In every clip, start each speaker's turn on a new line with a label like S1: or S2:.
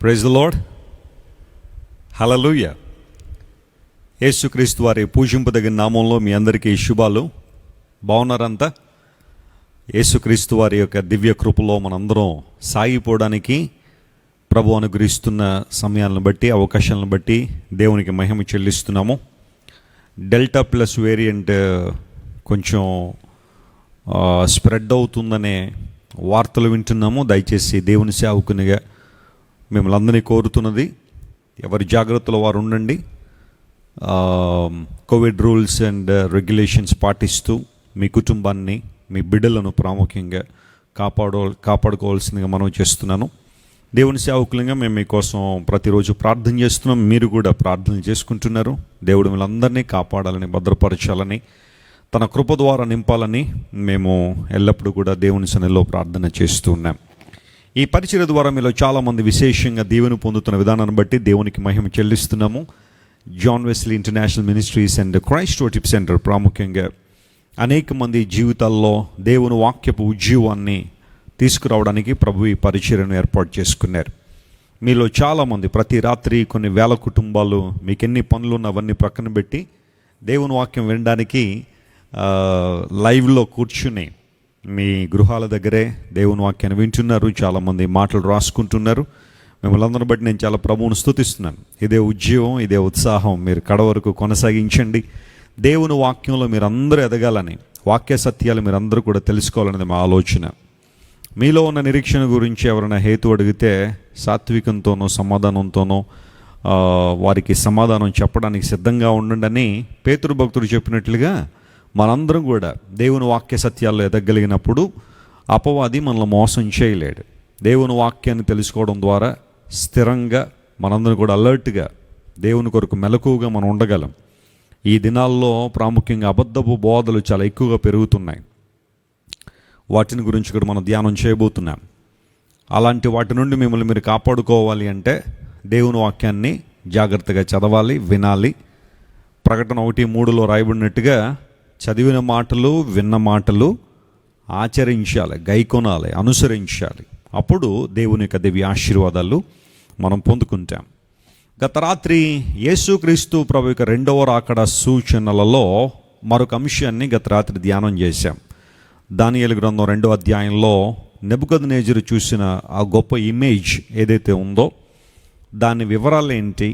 S1: Praise the lord. హల్లెలూయా. యేసుక్రీస్తు వారి పూజింపదగిన నామంలో మీ అందరికీ శుభాలు. బాగున్నారంతా? యేసుక్రీస్తు వారి యొక్క దివ్య కృపలో మనందరం సాగిపోవడానికి ప్రభు అనుగ్రహిస్తున్న సమయాలను బట్టి, అవకాశాలను బట్టి దేవునికి మహిమ చెల్లిస్తున్నాము. డెల్టా ప్లస్ వేరియంట్ కొంచెం స్ప్రెడ్ అవుతుందనే వార్తలు వింటున్నాము. దయచేసి దేవుని సేవకునిగా మిమ్మల్ని అందరినీ కోరుతున్నది, ఎవరి జాగ్రత్తలో వారు ఉండండి. కోవిడ్ రూల్స్ అండ్ రెగ్యులేషన్స్ పాటిస్తూ మీ కుటుంబాన్ని, మీ బిడ్డలను ప్రాముఖ్యంగా కాపాడుకోవాల్సిందిగా మనం చేస్తున్నాను. దేవుని సేవకులంగా మేము మీకోసం ప్రతిరోజు ప్రార్థన చేస్తున్నాం. మీరు కూడా ప్రార్థన చేసుకుంటున్నారు. దేవుడు వీళ్ళందరినీ కాపాడాలని, భద్రపరచాలని, తన కృప ద్వారా నింపాలని మేము ఎల్లప్పుడూ కూడా దేవుని సన్నిధిలో ప్రార్థన చేస్తూ ఉన్నాం. ఈ పరిచర్య ద్వారా మీలో చాలామంది విశేషంగా దీవెన పొందుతున్న విధానాన్ని బట్టి దేవునికి మహిమ చెల్లిస్తున్నాము. John Wesley International Ministries and Christ Worship Centre ప్రాముఖ్యంగా అనేక మంది జీవితాల్లో దేవుని వాక్యపు ఉజ్జీవాన్ని తీసుకురావడానికి ప్రభు ఈ పరిచర్యను ఏర్పాటు చేసుకున్నారు. మీలో చాలామంది ప్రతి రాత్రి కొన్ని వేల కుటుంబాలు మీకు ఎన్ని పనులు ఉన్నవన్నీ ప్రక్కన పెట్టి దేవుని వాక్యం వినడానికి లైవ్లో కూర్చుని మీ గృహాల దగ్గరే దేవుని వాక్యాన్ని వింటున్నారు. చాలామంది మాటలు రాసుకుంటున్నారు. మిమ్మల్ని అందరిని బట్టి నేను చాలా ప్రభువును స్తుతిస్తున్నాను. ఇదే ఉద్యోగం, ఇదే ఉత్సాహం మీరు కడ వరకు కొనసాగించండి. దేవుని వాక్యంలో మీరు అందరూ ఎదగాలని, వాక్య సత్యాలు మీరు అందరూ కూడా తెలుసుకోవాలనేది మా ఆలోచన. మీలో ఉన్న నిరీక్షణ గురించి ఎవరైనా హేతు అడిగితే సాత్వికంతోనో సమాధానంతోనో వారికి సమాధానం చెప్పడానికి సిద్ధంగా ఉండండి అని పేతురు భక్తుడు చెప్పినట్లుగా మనందరం కూడా దేవుని వాక్య సత్యాల్లో ఎదగలిగినప్పుడు అపవాది మనల్ని మోసం చేయలేడు. దేవుని వాక్యాన్ని తెలుసుకోవడం ద్వారా స్థిరంగా మనందరం కూడా అలర్ట్గా దేవుని కొరకు మెలకువగా మనం ఉండగలం. ఈ దినాల్లో ప్రాముఖ్యంగా అబద్ధపు బోధలు చాలా ఎక్కువగా పెరుగుతున్నాయి. వాటిని గురించి కూడా మనం ధ్యానం చేయబోతున్నాం. అలాంటి వాటి నుండి మిమ్మల్ని మీరు కాపాడుకోవాలి అంటే దేవుని వాక్యాన్ని జాగ్రత్తగా చదవాలి, వినాలి. ప్రకటన 1:3 రాయబడినట్టుగా చదివిన మాటలు, విన్న మాటలు ఆచరించాలి, గైకొనాలి, అనుసరించాలి. అప్పుడు దేవుని యొక్క దివ్య ఆశీర్వాదాలు మనం పొందుకుంటాం. గత రాత్రి యేసుక్రీస్తు ప్రభు యొక్క 2వ రాకడ సూచనలలో మరొక అంశాన్ని గత రాత్రి ధ్యానం చేశాం. దానియేలు గ్రంథం 2వ అధ్యాయంలో నెబుకద్నెజరు చూసిన ఆ గొప్ప ఇమేజ్ ఏదైతే ఉందో దాని వివరాలు ఏంటి,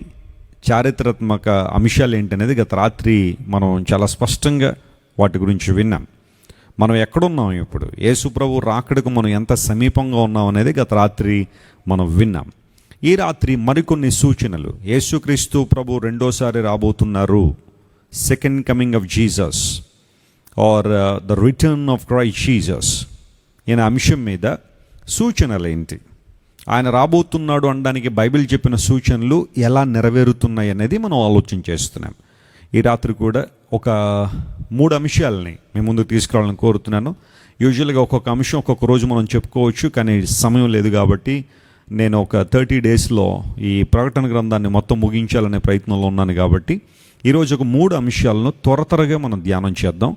S1: చారిత్రాత్మక అంశాలు ఏంటి అనేది గత రాత్రి మనం చాలా స్పష్టంగా వాటి గురించి విన్నాం. మనం ఎక్కడున్నాం ఇప్పుడు, యేసు ప్రభు రాకడకు మనం ఎంత సమీపంగా ఉన్నాం అనేది గత రాత్రి మనం విన్నాం. ఈ రాత్రి మరికొన్ని సూచనలు, యేసుక్రీస్తు ప్రభు రెండోసారి రాబోతున్నారు, second coming of Jesus or the return of Christ Jesus, ఈయన అంశం మీద సూచనలు ఏంటి, ఆయన రాబోతున్నాడు అనడానికి బైబిల్ చెప్పిన సూచనలు ఎలా నెరవేరుతున్నాయి అనేది మనం ఆలోచన చేస్తున్నాం. ఈ రాత్రి కూడా ఒక 3 అంశాలని మీ ముందుకు తీసుకురావాలని కోరుతున్నాను. యూజువల్గా ఒక్కొక్క అంశం ఒక్కొక్క రోజు మనం చెప్పుకోవచ్చు, కానీ సమయం లేదు కాబట్టి నేను ఒక 30 డేస్లో ఈ ప్రకటన గ్రంథాన్ని మొత్తం ముగించాలనే ప్రయత్నంలో ఉన్నాను. కాబట్టి ఈరోజు ఒక 3 అంశాలను త్వరగా మనం ధ్యానం చేద్దాం.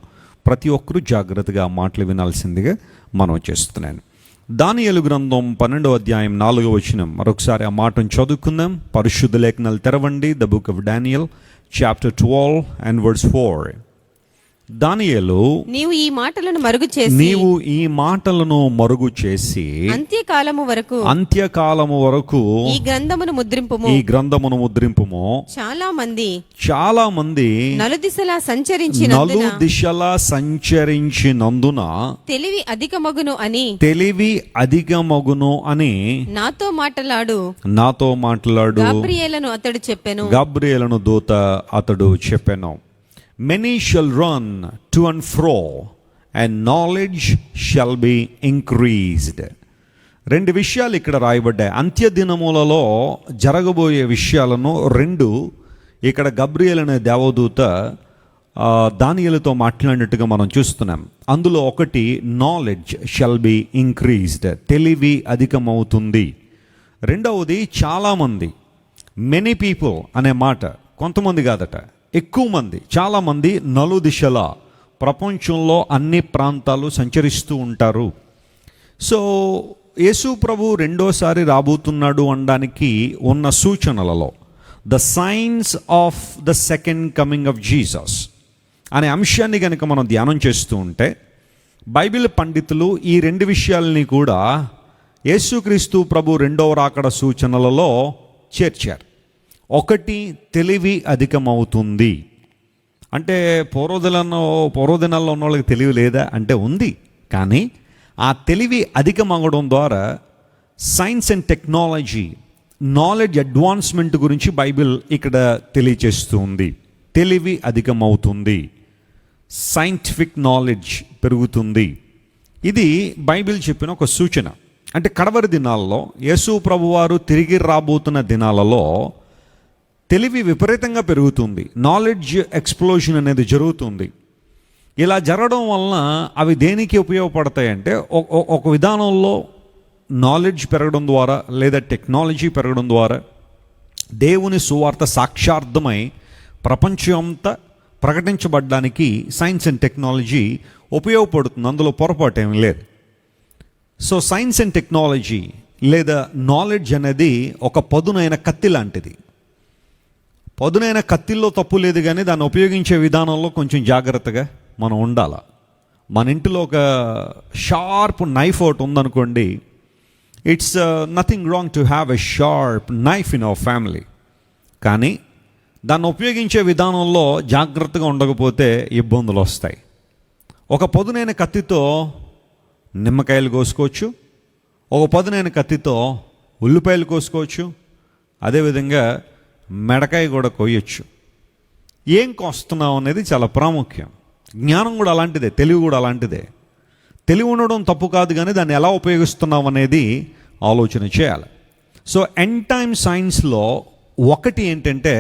S1: ప్రతి ఒక్కరూ జాగ్రత్తగా మాటలు వినాల్సిందిగా మనం చేస్తున్నాను. దానియేలు గ్రంథం 12వ అధ్యాయం 4వ వచనం, మరొకసారి ఆ మాటను చదువుకుందాం. పరిశుద్ధ లేఖనాలు తెరవండి. The Book of Daniel chapter 12 and verse 4. దానియేలు,
S2: నీవు ఈ మాటలను మరుగు చేసి అంత్యకాలము వరకు ఈ గ్రంథమును ముద్రింపుము. చాలా మంది నలుదిశలా సంచరించినందున తెలివి అధికమగును అని నాతో మాట్లాడు గబ్రియేలును దూత అతడు చెప్పెను. Many shall run to and fro, and knowledge shall be increased. 2 విషయాలు ఇక్కడ రాయబడ్డాయి. అంత్య దినములలో జరగబోయే విషయాలను 2 ఇక్కడ గబ్రియేలు అనే దేవదూత దానియేలుతో మాట్లాడినట్టుగా మనం చూస్తున్నాం. అందులో ఒకటి నాలెడ్జ్ షల్ బి ఇంక్రీజ్డ్, తెలివి అధికమవుతుంది. రెండవది చాలామంది, మెనీ పీపుల్ అనే మాట కొంతమంది కాదట, ఎక్కువ మంది, చాలామంది నలుదిశల ప్రపంచంలో అన్ని ప్రాంతాలు సంచరిస్తూ ఉంటారు. సో యేసు ప్రభు రెండోసారి రాబోతున్నాడు అనడానికి ఉన్న సూచనలలో the signs of the second coming of Jesus అనే అంశాన్ని కనుక మనం ధ్యానం చేస్తూ ఉంటే బైబిల్ పండితులు ఈ రెండు విషయాలని కూడా యేసుక్రీస్తు ప్రభు రెండవ రాకడ సూచనలలో చేర్చారు. ఒకటి, తెలివి అధికమవుతుంది. అంటే పూర్వదినాల్లో ఉన్న వాళ్ళకి తెలివి లేదా అంటే ఉంది, కానీ ఆ తెలివి అధికమవడం ద్వారా science and technology, knowledge advancement గురించి బైబిల్ ఇక్కడ తెలియచేస్తూ ఉంది. తెలివి అధికమవుతుంది, సైంటిఫిక్ నాలెడ్జ్ పెరుగుతుంది. ఇది బైబిల్ చెప్పిన ఒక సూచన. అంటే కడవరి దినాల్లో యేసు ప్రభువారు తిరిగి రాబోతున్న దినాలలో తెలివి విపరీతంగా పెరుగుతుంది, నాలెడ్జ్ ఎక్స్ప్లోజన్ అనేది జరుగుతుంది. ఇలా జరగడం వలన అవి దేనికి ఉపయోగపడతాయంటే ఒక విధానంలో నాలెడ్జ్ పెరగడం ద్వారా లేదా టెక్నాలజీ పెరగడం ద్వారా దేవుని సువార్త సాక్షార్థమై ప్రపంచం అంతా ప్రకటించబడ్డానికి సైన్స్ అండ్ టెక్నాలజీ ఉపయోగపడుతుంది. అందులో పొరపాటు ఏమీ లేదు. సో సైన్స్ అండ్ టెక్నాలజీ లేదా నాలెడ్జ్ అనేది ఒక పదునైన కత్తి లాంటిది. పదునైన కత్తిల్లో తప్పు లేదు, కానీ దాన్ని ఉపయోగించే విధానంలో కొంచెం జాగ్రత్తగా మనం ఉండాలి. మన ఇంటిలో ఒక షార్ప్ నైఫ్ ఒకటి ఉందనుకోండి, it's nothing wrong to have a sharp knife in our family. కానీ దాన్ని ఉపయోగించే విధానంలో జాగ్రత్తగా ఉండకపోతే ఇబ్బందులు వస్తాయి. ఒక పదునైన కత్తితో నిమ్మకాయలు కోసుకోవచ్చు, ఒక పదునైన కత్తితో ఉల్లిపాయలు కోసుకోవచ్చు, అదేవిధంగా మెడకాయ కూడా కొయ్యొచ్చు. ఏం కోస్తున్నావు అనేది చాలా ప్రాముఖ్యం. జ్ఞానం కూడా అలాంటిదే, తెలివి కూడా అలాంటిదే. తెలివి ఉండడం తప్పు కాదు, కానీ దాన్ని ఎలా ఉపయోగిస్తున్నావు అనేది ఆలోచన చేయాలి. సో ఎండ్ టైమ్ సైన్స్లో ఒకటి ఏంటంటే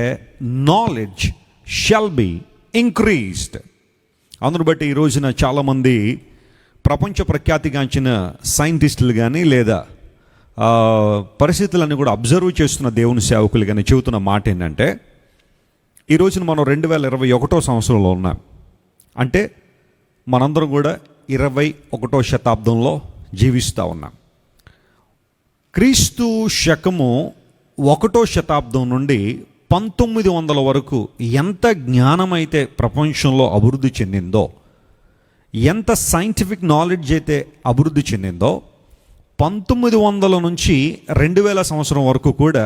S2: నాలెడ్జ్ షల్ బి ఇంక్రీజ్డ్. అందును బట్టి ఈ రోజున చాలామంది ప్రపంచ ప్రఖ్యాతిగాంచిన సైంటిస్టులు కానీ లేదా పరిస్థితులన్నీ కూడా అబ్జర్వ్ చేస్తున్న దేవుని సేవకులు కానీ చెబుతున్న మాట ఏంటంటే, ఈ రోజున మనం 2021 సంవత్సరంలో ఉన్నాం. అంటే మనందరం కూడా 21వ శతాబ్దంలో జీవిస్తూ ఉన్నాం. క్రీస్తు శకము 1వ శతాబ్దం నుండి 1900 వరకు ఎంత జ్ఞానమైతే ప్రపంచంలో అభివృద్ధి చెందిందో, ఎంత సైంటిఫిక్ నాలెడ్జ్ అయితే అభివృద్ధి చెందిందో, 1900 నుంచి 2000 సంవత్సరం వరకు కూడా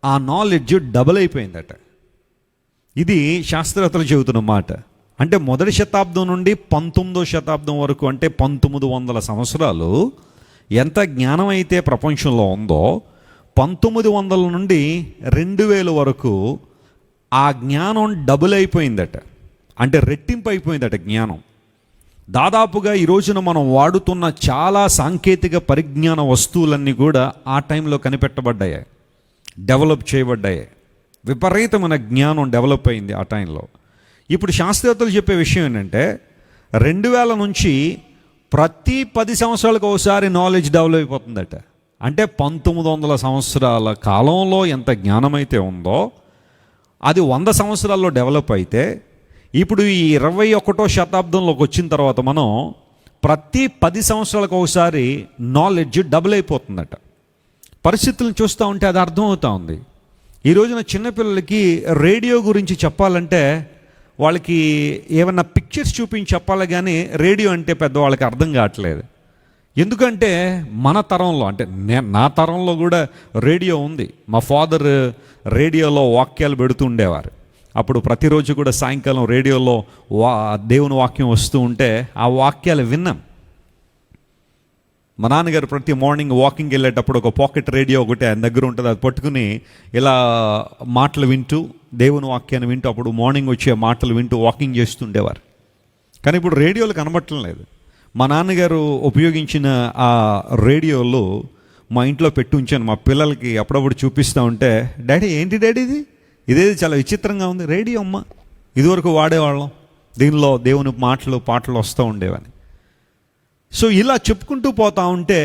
S2: ఆ నాలెడ్జ్ డబుల్ అయిపోయిందట. ఇది శాస్త్రవేత్తలు చెబుతున్న మాట. అంటే మొదటి శతాబ్దం నుండి 19వ శతాబ్దం వరకు, అంటే 1900 సంవత్సరాలు ఎంత జ్ఞానం అయితే ప్రపంచంలో ఉందో, 1900 నుండి 2000 వరకు ఆ జ్ఞానం డబుల్ అయిపోయిందట. అంటే రెట్టింపు అయిపోయిందట జ్ఞానం. దాదాపుగా ఈ రోజున మనం వాడుతున్న చాలా సాంకేతిక పరిజ్ఞాన వస్తువులన్నీ కూడా ఆ టైంలో కనిపెట్టబడ్డాయి, డెవలప్ చేయబడ్డాయి. విపరీతమైన జ్ఞానం డెవలప్ అయింది ఆ టైంలో. ఇప్పుడు శాస్త్రవేత్తలు చెప్పే విషయం ఏంటంటే, 2000 నుంచి ప్రతి 10 సంవత్సరాలకు ఒకసారి నాలెడ్జ్ డెవలప్ అయిపోతుందట. అంటే 1900 సంవత్సరాల కాలంలో ఎంత జ్ఞానం అయితే ఉందో అది 100 సంవత్సరాల్లో డెవలప్ అయితే, ఇప్పుడు ఈ 21వ శతాబ్దంలోకి వచ్చిన తర్వాత మనం ప్రతి 10 సంవత్సరాలకు ఒకసారి నాలెడ్జ్ డబుల్ అయిపోతుందట. పరిస్థితులను చూస్తూ ఉంటే అది అర్థమవుతూ ఉంది. ఈ రోజున చిన్నపిల్లలకి రేడియో గురించి చెప్పాలంటే వాళ్ళకి ఏమన్నా పిక్చర్స్ చూపించి చెప్పాలి, కానీ రేడియో అంటే పెద్దవాళ్ళకి అర్థం కావట్లేదు. ఎందుకంటే మన తరంలో, అంటే నా తరంలో కూడా రేడియో ఉంది. మా ఫాదర్ రేడియోలో వాక్యాలు పెడుతూ ఉండేవారు. అప్పుడు ప్రతిరోజు కూడా సాయంకాలం రేడియోలో దేవుని వాక్యం వస్తూ ఉంటే ఆ వాక్యాలు విన్నాం. మా నాన్నగారు ప్రతి మార్నింగ్ వాకింగ్ వెళ్ళేటప్పుడు ఒక పాకెట్ రేడియో ఒకటి ఆయన దగ్గర ఉంటుంది, అది పట్టుకుని ఇలా మాటలు వింటూ దేవుని వాక్యాన్ని వింటూ అప్పుడు మార్నింగ్ వచ్చే మాటలు వింటూ వాకింగ్ చేస్తుండేవారు. కానీ ఇప్పుడు రేడియోలు కనబట్టడం లేదు. మా నాన్నగారు ఉపయోగించిన ఆ రేడియోలు మా ఇంట్లో పెట్టి ఉంచాను. మా పిల్లలకి అప్పుడప్పుడు చూపిస్తూ ఉంటే, డాడీ ఏంటి డాడీ ఇదేది చాలా విచిత్రంగా ఉంది, రేడియో అమ్మ, ఇదివరకు వాడేవాళ్ళం, దీనిలో దేవుని మాటలు పాటలు వస్తూ ఉండేవని. సో ఇలా చెప్పుకుంటూ పోతా ఉంటే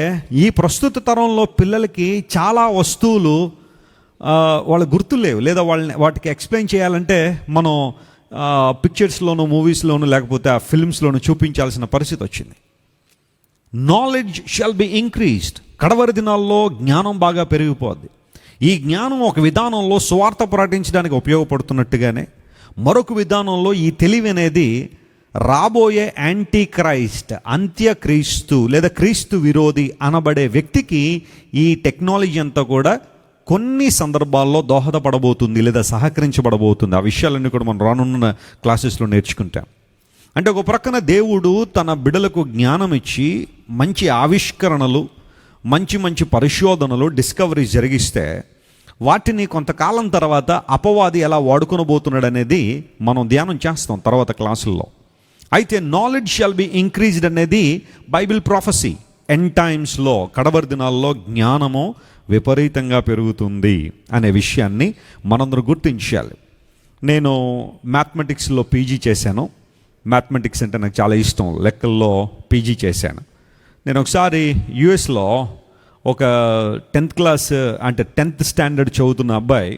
S2: ఈ ప్రస్తుత తరంలో పిల్లలకి చాలా వస్తువులు వాళ్ళ గుర్తులేవు, లేదా వాటికి ఎక్స్ప్లెయిన్ చేయాలంటే మనం పిక్చర్స్లోనూ మూవీస్లోనూ లేకపోతే ఆ ఫిల్మ్స్లోనూ చూపించాల్సిన పరిస్థితి వచ్చింది. Knowledge shall be increased. కడవరి దినాల్లో జ్ఞానం బాగా పెరిగిపోద్ది. ఈ జ్ఞానం ఒక విధానంలో సువార్త ప్రకటించడానికి ఉపయోగపడుతున్నట్టుగానే మరొక విధానంలో ఈ తెలివి అనేది రాబోయే యాంటీ క్రైస్ట్, అంత్యక్రీస్తు లేదా క్రీస్తు విరోధి అనబడే వ్యక్తికి ఈ టెక్నాలజీ అంతా కూడా కొన్ని సందర్భాల్లో దోహదపడబోతుంది లేదా సహకరించబడబోతుంది. ఆ విషయాలన్నీ కూడా మనం రానున్న క్లాసెస్లో నేర్చుకుంటాం. అంటే ఒక ప్రక్కన దేవుడు తన బిడ్డలకు జ్ఞానం ఇచ్చి మంచి ఆవిష్కరణలు, మంచి మంచి పరిశోధనలు, డిస్కవరీ జరిగిస్తే వాటిని కొంతకాలం తర్వాత అపవాది ఎలా వాడుకొనబోతున్నాడు అనేది మనం ధ్యానం చేస్తాం తర్వాత క్లాసుల్లో. అయితే నాలెడ్జ్ షాల్ బి ఇంక్రీజ్డ్ అనేది బైబిల్ ప్రాఫెసీ. ఎండ్ టైమ్స్లో, కడవరి దినాల్లో జ్ఞానము విపరీతంగా పెరుగుతుంది అనే విషయాన్ని మనందరూ గుర్తించాలి. నేను మ్యాథమెటిక్స్లో పీజీ చేశాను. మ్యాథమెటిక్స్ అంటే నాకు చాలా ఇష్టం. లెక్కల్లో పీజీ చేశాను. నేను ఒకసారి యుఎస్లో ఒక 10th క్లాస్ అంటే 10th స్టాండర్డ్ చదువుతున్న అబ్బాయి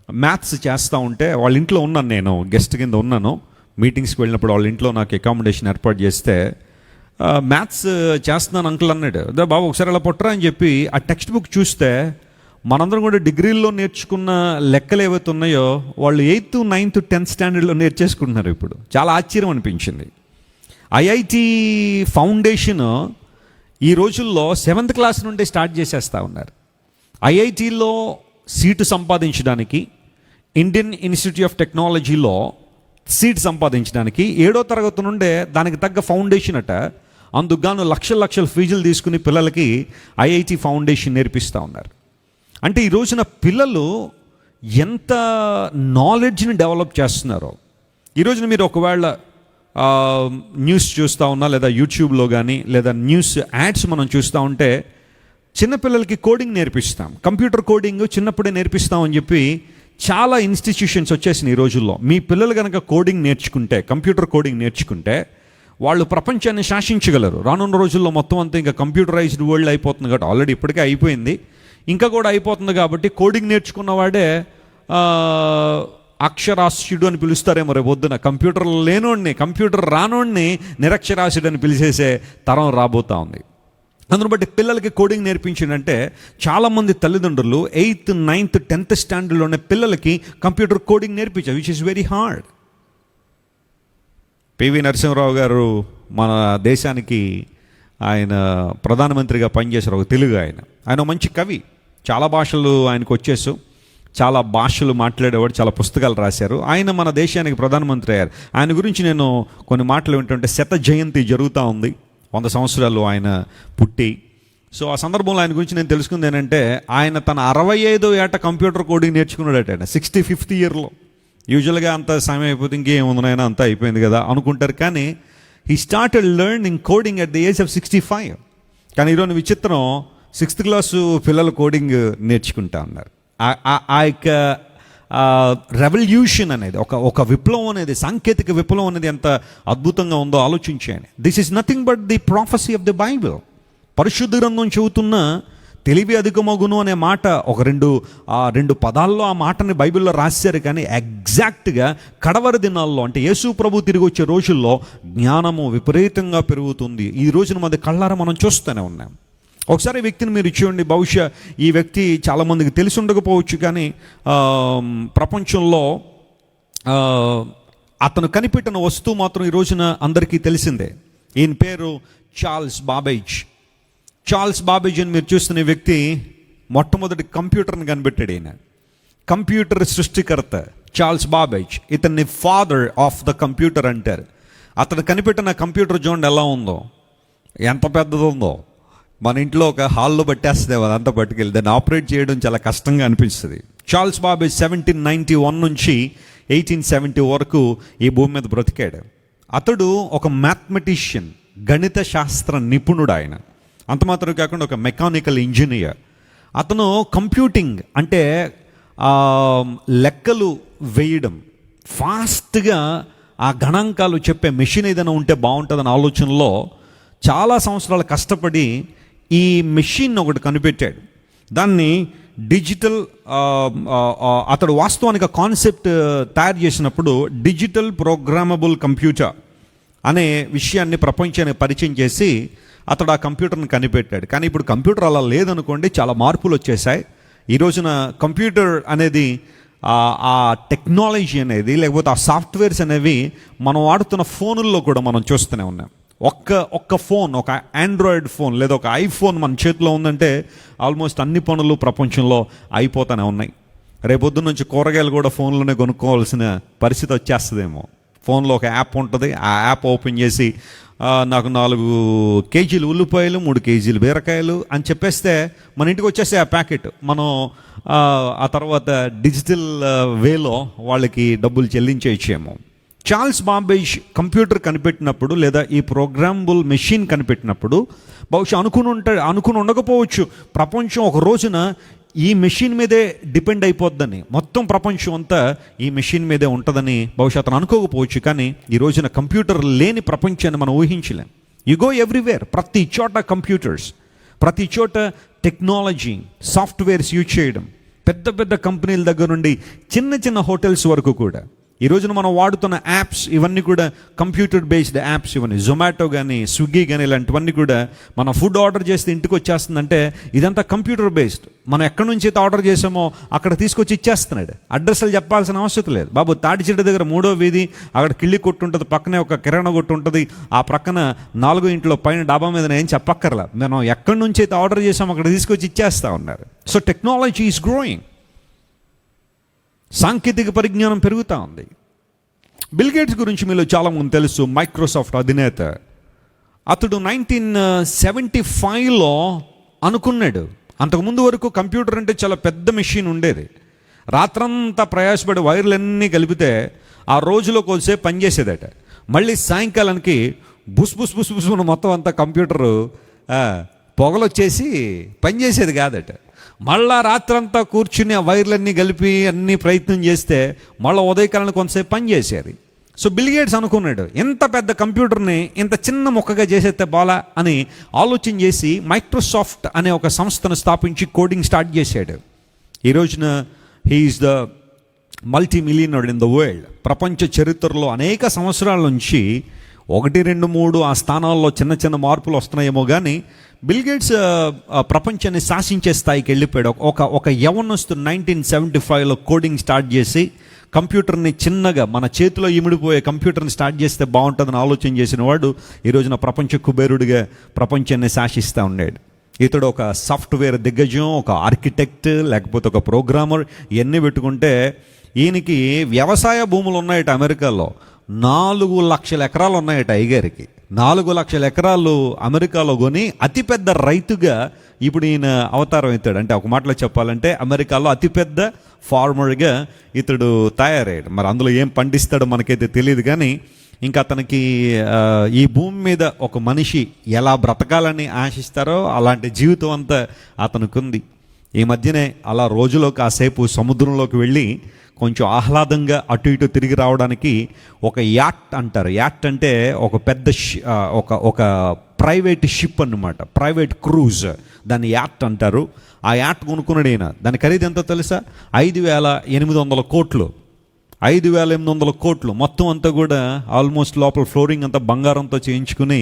S2: మ్యాథ్స్ చేస్తూ ఉంటే వాళ్ళ ఇంట్లో ఉన్నాను, నేను గెస్ట్ కింద ఉన్నాను. మీటింగ్స్కి వెళ్ళినప్పుడు వాళ్ళ ఇంట్లో నాకు అకామిడేషన్ ఏర్పాటు చేస్తే మ్యాథ్స్ చేస్తున్నాను అంకుల్ అన్నాడు. అదే బాబు ఒకసారి అలా పొట్టరా అని చెప్పి ఆ టెక్స్ట్ బుక్ చూస్తే మనందరం కూడా డిగ్రీల్లో నేర్చుకున్న లెక్కలు ఏవైతే ఉన్నాయో వాళ్ళు 8th, 9th, 10th స్టాండర్డ్లో నేర్చేసుకుంటున్నారు. ఇప్పుడు చాలా ఆశ్చర్యం అనిపించింది. ఐఐటి ఫౌండేషన్ ఈ రోజుల్లో 7th క్లాస్ నుండి స్టార్ట్ చేసేస్తూ ఉన్నారు. ఐఐటిలో సీటు సంపాదించడానికి, ఇండియన్ ఇన్స్టిట్యూట్ ఆఫ్ టెక్నాలజీలో సీట్ సంపాదించడానికి 7వ తరగతి నుండే దానికి తగ్గ ఫౌండేషన్ అట. అందుకుగాను లక్షల ఫీజులు తీసుకుని పిల్లలకి ఐఐటి ఫౌండేషన్ నేర్పిస్తూ ఉన్నారు. అంటే ఈ రోజున పిల్లలు ఎంత నాలెడ్జ్ని డెవలప్ చేస్తున్నారో. ఈ రోజున మీరు ఒకవేళ న్యూస్ చూస్తూ ఉన్నా లేదా యూట్యూబ్లో కానీ లేదా న్యూస్ యాడ్స్ మనం చూస్తూ ఉంటే చిన్నపిల్లలకి కోడింగ్ నేర్పిస్తాం, కంప్యూటర్ కోడింగ్ చిన్నప్పుడే నేర్పిస్తామని చెప్పి చాలా ఇన్స్టిట్యూషన్స్ వచ్చేసినాయి ఈ రోజుల్లో. మీ పిల్లలు కనుక కోడింగ్ నేర్చుకుంటే, కంప్యూటర్ కోడింగ్ నేర్చుకుంటే వాళ్ళు ప్రపంచాన్ని శాసించగలరు. రానున్న రోజుల్లో మొత్తం అంతా ఇంకా కంప్యూటరైజ్డ్ వరల్డ్ అయిపోతుంది కాబట్టి, ఆల్రెడీ ఇప్పటికే అయిపోయింది, ఇంకా కూడా అయిపోతుంది కాబట్టి కోడింగ్ నేర్చుకున్నవాడే అక్షరాస్యుడు అని పిలుస్తారేమో రేపు పొద్దున. కంప్యూటర్ లేనోడిని, కంప్యూటర్ రానోడిని నిరక్షరాస్యుడు అని పిలిచేసే తరం రాబోతూ ఉంది. అందును బట్టి పిల్లలకి కోడింగ్ నేర్పించిందంటే చాలామంది తల్లిదండ్రులు 8th, 9th, 10th స్టాండర్డ్లోనే పిల్లలకి కంప్యూటర్ కోడింగ్ నేర్పించారు, which is very hard. PV Narasimha Rao గారు మన దేశానికి ఆయన ప్రధానమంత్రిగా పనిచేశారు, ఒక తెలుగు ఆయన. ఆయన మంచి కవి, చాలా భాషలు ఆయనకు వచ్చేసు, చాలా భాషలు మాట్లాడేవాడు, చాలా పుస్తకాలు రాశారు. ఆయన మన దేశానికి ప్రధానమంత్రి అయ్యారు. ఆయన గురించి నేను కొన్ని మాటలు వింటుంటే, శత జయంతి జరుగుతూ ఉంది, 100 సంవత్సరాలు ఆయన పుట్టి. సో ఆ సందర్భంలో ఆయన గురించి నేను తెలుసుకుంది ఏంటంటే, ఆయన తన 65వ ఏట కంప్యూటర్ కోడింగ్ నేర్చుకున్నాడట. ఆయన 65th ఇయర్లో. యూజువల్గా అంత సమయం అయిపోతే ఇంకేముందనైనా అంతా అయిపోయింది కదా అనుకుంటారు, కానీ he started learning coding at the age of 65. కానీ ఈరోజు విచిత్రం, 6th క్లాసు పిల్లలు కోడింగ్ నేర్చుకుంటా ఉన్నారు. ఆ యొక్క రెవల్యూషన్ అనేది, ఒక విప్లవం అనేది, సాంకేతిక విప్లవం అనేది ఎంత అద్భుతంగా ఉందో ఆలోచించండి. This is nothing but the prophecy of the Bible. పరిశుద్ధ గ్రంథం చెబుతున్న తెలివి అధికమగును అనే మాట ఒక రెండు పదాల్లో ఆ మాటని బైబిల్లో రాశారు. కానీ ఎగ్జాక్ట్గా కడవరి దినాల్లో, అంటే యేసు ప్రభు తిరిగి వచ్చే రోజుల్లో జ్ఞానము విపరీతంగా పెరుగుతుంది. ఈ రోజున మన కళ్ళారా మనం చూస్తూనే ఉన్నాం. ఒకసారి వ్యక్తిని మీరు చూడండి, బహుశా ఈ వ్యక్తి చాలామందికి తెలిసి ఉండకపోవచ్చు, కానీ ప్రపంచంలో అతను కనిపెట్టిన వస్తువు మాత్రం ఈ రోజున అందరికీ తెలిసిందే. ఈయన పేరు చార్ల్స్ బాబేజ్. చార్ల్స్ బాబేజ్ అని మీరు చూస్తున్న వ్యక్తి మొట్టమొదటి కంప్యూటర్ని కనిపెట్టాడు. ఈయన కంప్యూటర్ సృష్టికర్త చార్ల్స్ బాబేజ్. ఇతన్ని ఫాదర్ ఆఫ్ ద కంప్యూటర్ అంటారు. అతను కనిపెట్టిన కంప్యూటర్ చూడండి ఎలా ఉందో, ఎంత పెద్దది ఉందో. మన ఇంట్లో ఒక హాల్లో పట్టేస్తుంది అదంతా పట్టుకెళ్ళి, దాన్ని ఆపరేట్ చేయడం చాలా కష్టంగా అనిపిస్తుంది. చార్ల్స్ బాబేజ్ 1791 నుంచి 1870 వరకు ఈ భూమి మీద బ్రతికాడు. అతడు ఒక మ్యాథమెటిషియన్, గణిత శాస్త్ర నిపుణుడు. ఆయన అంత మాత్రం కాకుండా ఒక మెకానికల్ ఇంజనీర్. అతను కంప్యూటింగ్ అంటే లెక్కలు వేయడం, ఫాస్ట్గా ఆ గణాంకాలు చెప్పే మెషిన్ ఏదైనా ఉంటే బాగుంటుందన్న ఆలోచనలో చాలా సంవత్సరాలు కష్టపడి ఈ మెషిన్ ఒకటి కనిపెట్టాడు. దాన్ని డిజిటల్, అతడు వాస్తవానికి కాన్సెప్ట్ తయారు చేసినప్పుడు డిజిటల్ ప్రోగ్రామబుల్ కంప్యూటర్ అనే విషయాన్ని ప్రపంచానికి పరిచయం చేసి అతడు ఆ కంప్యూటర్ని కనిపెట్టాడు. కానీ ఇప్పుడు కంప్యూటర్ అలా లేదనుకోండి, చాలా మార్పులు వచ్చేసాయి. ఈ రోజున కంప్యూటర్ అనేది ఆ టెక్నాలజీ అనేది, లేకపోతే ఆ సాఫ్ట్వేర్స్ అనేవి మనం వాడుతున్న ఫోనుల్లో కూడా మనం చూస్తూనే ఉన్నాం. ఒక్క ఫోన్, ఒక ఆండ్రాయిడ్ ఫోన్ లేదా ఒక ఐఫోన్ మన చేతిలో ఉందంటే ఆల్మోస్ట్ అన్ని పనులు ప్రపంచంలో అయిపోతూనే ఉన్నాయి. రేపొద్దు నుంచి కూరగాయలు కూడా ఫోన్లోనే కొనుక్కోవాల్సిన పరిస్థితి వచ్చేస్తుందేమో. ఫోన్లో ఒక యాప్ ఉంటుంది, ఆ యాప్ ఓపెన్ చేసి నాకు 4 కేజీలు ఉల్లిపాయలు, 3 కేజీలు బీరకాయలు అని చెప్పేస్తే మన ఇంటికి వచ్చేస్తే ఆ ప్యాకెట్. మనం ఆ తర్వాత డిజిటల్ వేలో వాళ్ళకి డబ్బులు చెల్లించేయచ్చేమో. చార్ల్స్ బాబేజ్ కంప్యూటర్ కనిపెట్టినప్పుడు లేదా ఈ ప్రోగ్రామబుల్ మెషిన్ కనిపెట్టినప్పుడు బహుశా అనుకుని ఉండకపోవచ్చు ప్రపంచం ఒక రోజున ఈ మెషిన్ మీదే డిపెండ్ అయిపోద్దని, మొత్తం ప్రపంచం అంతా ఈ మెషిన్ మీదే ఉంటుందని బహుశా అతను అనుకోకపోవచ్చు. కానీ ఈ రోజున కంప్యూటర్ లేని ప్రపంచాన్ని మనం ఊహించలేం. యు గో ఎవ్రీవేర్, ప్రతి చోట కంప్యూటర్స్, ప్రతి చోట టెక్నాలజీ, సాఫ్ట్వేర్స్ యూజ్ చేయడం, పెద్ద పెద్ద కంపెనీల దగ్గర నుండి చిన్న హోటల్స్ వరకు కూడా ఈ రోజున మనం వాడుతున్న యాప్స్ ఇవన్నీ కూడా కంప్యూటర్ బేస్డ్ యాప్స్. ఇవన్నీ జొమాటో కానీ, స్విగ్గీ కానీ, ఇలాంటివన్నీ కూడా మనం ఫుడ్ ఆర్డర్ చేస్తే ఇంటికి వచ్చేస్తుందంటే ఇదంతా కంప్యూటర్ బేస్డ్. మనం ఎక్కడి నుంచి అయితే ఆర్డర్ చేసామో అక్కడ తీసుకొచ్చి ఇచ్చేస్తున్నాడు. అడ్రస్లు చెప్పాల్సిన అవసరం లేదు. బాబు తాటి చెట్టు దగ్గర 3వ వీధి, అక్కడ కిళ్ళి కొట్టు ఉంటుంది, పక్కనే ఒక కిరాణా కొట్టు ఉంటుంది, ఆ ప్రక్కన 4 ఇంట్లో పైన డాబా మీద ఏం చెప్పక్కర్లా, మనం ఎక్కడి నుంచి అయితే ఆర్డర్ చేసామో అక్కడ తీసుకొచ్చి ఇచ్చేస్తూ ఉన్నారు. సో టెక్నాలజీ ఈజ్ గ్రోయింగ్, సాంకేతిక పరిజ్ఞానం పెరుగుతూ ఉంది. బిల్ గేట్స్ గురించి మీలో చాలామంది తెలుసు, మైక్రోసాఫ్ట్ అధినేత. అతడు 1975లో అనుకున్నాడు. అంతకుముందు వరకు కంప్యూటర్ అంటే చాలా పెద్ద మెషిన్ ఉండేది. రాత్రంతా ప్రయాసపడి వైర్లన్నీ కలిపితే ఆ రోజులో కొద్దిసేపు పనిచేసేదట. మళ్ళీ సాయంకాలానికి బుస్ బుస్ బుస్ బుస్ మొత్తం అంతా కంప్యూటరు పొగలొచ్చేసి పనిచేసేది కాదట. మళ్ళా రాత్రంతా కూర్చుని ఆ వైర్లన్నీ కలిపి అన్ని ప్రయత్నం చేస్తే మళ్ళీ ఉదయకాలను కొంతసేపు పనిచేసేది. సో బిల్ గేట్స్ అనుకున్నాడు, ఎంత పెద్ద కంప్యూటర్ని ఇంత చిన్న ముక్కగా చేసేస్తే బాలా అని ఆలోచన చేసి మైక్రోసాఫ్ట్ అనే ఒక సంస్థను స్థాపించి కోడింగ్ స్టార్ట్ చేశాడు. ఈ రోజున he is the multimillionaire in the world. ప్రపంచ చరిత్రలో అనేక సంవత్సరాల నుంచి 1, 2, 3 ఆ స్థానాల్లో చిన్న మార్పులు వస్తున్నాయేమో కానీ బిల్ గేట్స్ ప్రపంచాన్ని శాసించే స్థాయికి వెళ్ళిపోయాడు. ఒక యవనస్తుడు 1975లో కోడింగ్ స్టార్ట్ చేసి కంప్యూటర్ని చిన్నగా మన చేతిలో ఇమిడిపోయే కంప్యూటర్ని స్టార్ట్ చేస్తే బాగుంటుందని ఆలోచన చేసిన వాడు ఈ రోజున ప్రపంచ కుబేరుడిగా ప్రపంచాన్ని శాసిస్తూ ఉన్నాడు. ఇతడు ఒక సాఫ్ట్వేర్ దిగ్గజం, ఒక ఆర్కిటెక్ట్, లేకపోతే ఒక ప్రోగ్రామర్. ఇవన్నీ పెట్టుకుంటే ఈయనకి వ్యవసాయ భూములు ఉన్నాయట అమెరికాలో. 4 లక్షల ఎకరాలు ఉన్నాయట అయ్యగారికి. 4 లక్షల ఎకరాలు అమెరికాలో కొని అతిపెద్ద రైతుగా ఇప్పుడు ఈయన అవతారం ఎత్తాడు. అంటే ఒక మాటలో చెప్పాలంటే అమెరికాలో అతిపెద్ద ఫార్మర్గా ఇతడు తయారయ్యాడు. మరి అందులో ఏం పండిస్తాడో మనకైతే తెలియదు. కానీ ఇంకా అతనికి ఈ భూమి మీద ఒక మనిషి ఎలా బ్రతకాలని ఆశిస్తారో అలాంటి జీవితం అంతా అతనికి ఉంది. ఈ మధ్యనే అలా రోజులో కాసేపు సముద్రంలోకి వెళ్ళి కొంచెం ఆహ్లాదంగా అటు ఇటు తిరిగి రావడానికి ఒక యాట్ అంటారు. యాట్ అంటే ఒక పెద్ద ఒక ప్రైవేట్ షిప్ అన్నమాట, ప్రైవేట్ క్రూజ్, దాన్ని యాట్ అంటారు. ఆ యాట్ కొనుక్కున్నాడు ఈయన. దాని ఖరీదు ఎంతో తెలుసా? 5,800 కోట్లు. 5,800 కోట్లు మొత్తం అంతా కూడా ఆల్మోస్ట్ లోపల ఫ్లోరింగ్ అంతా బంగారంతో చేయించుకుని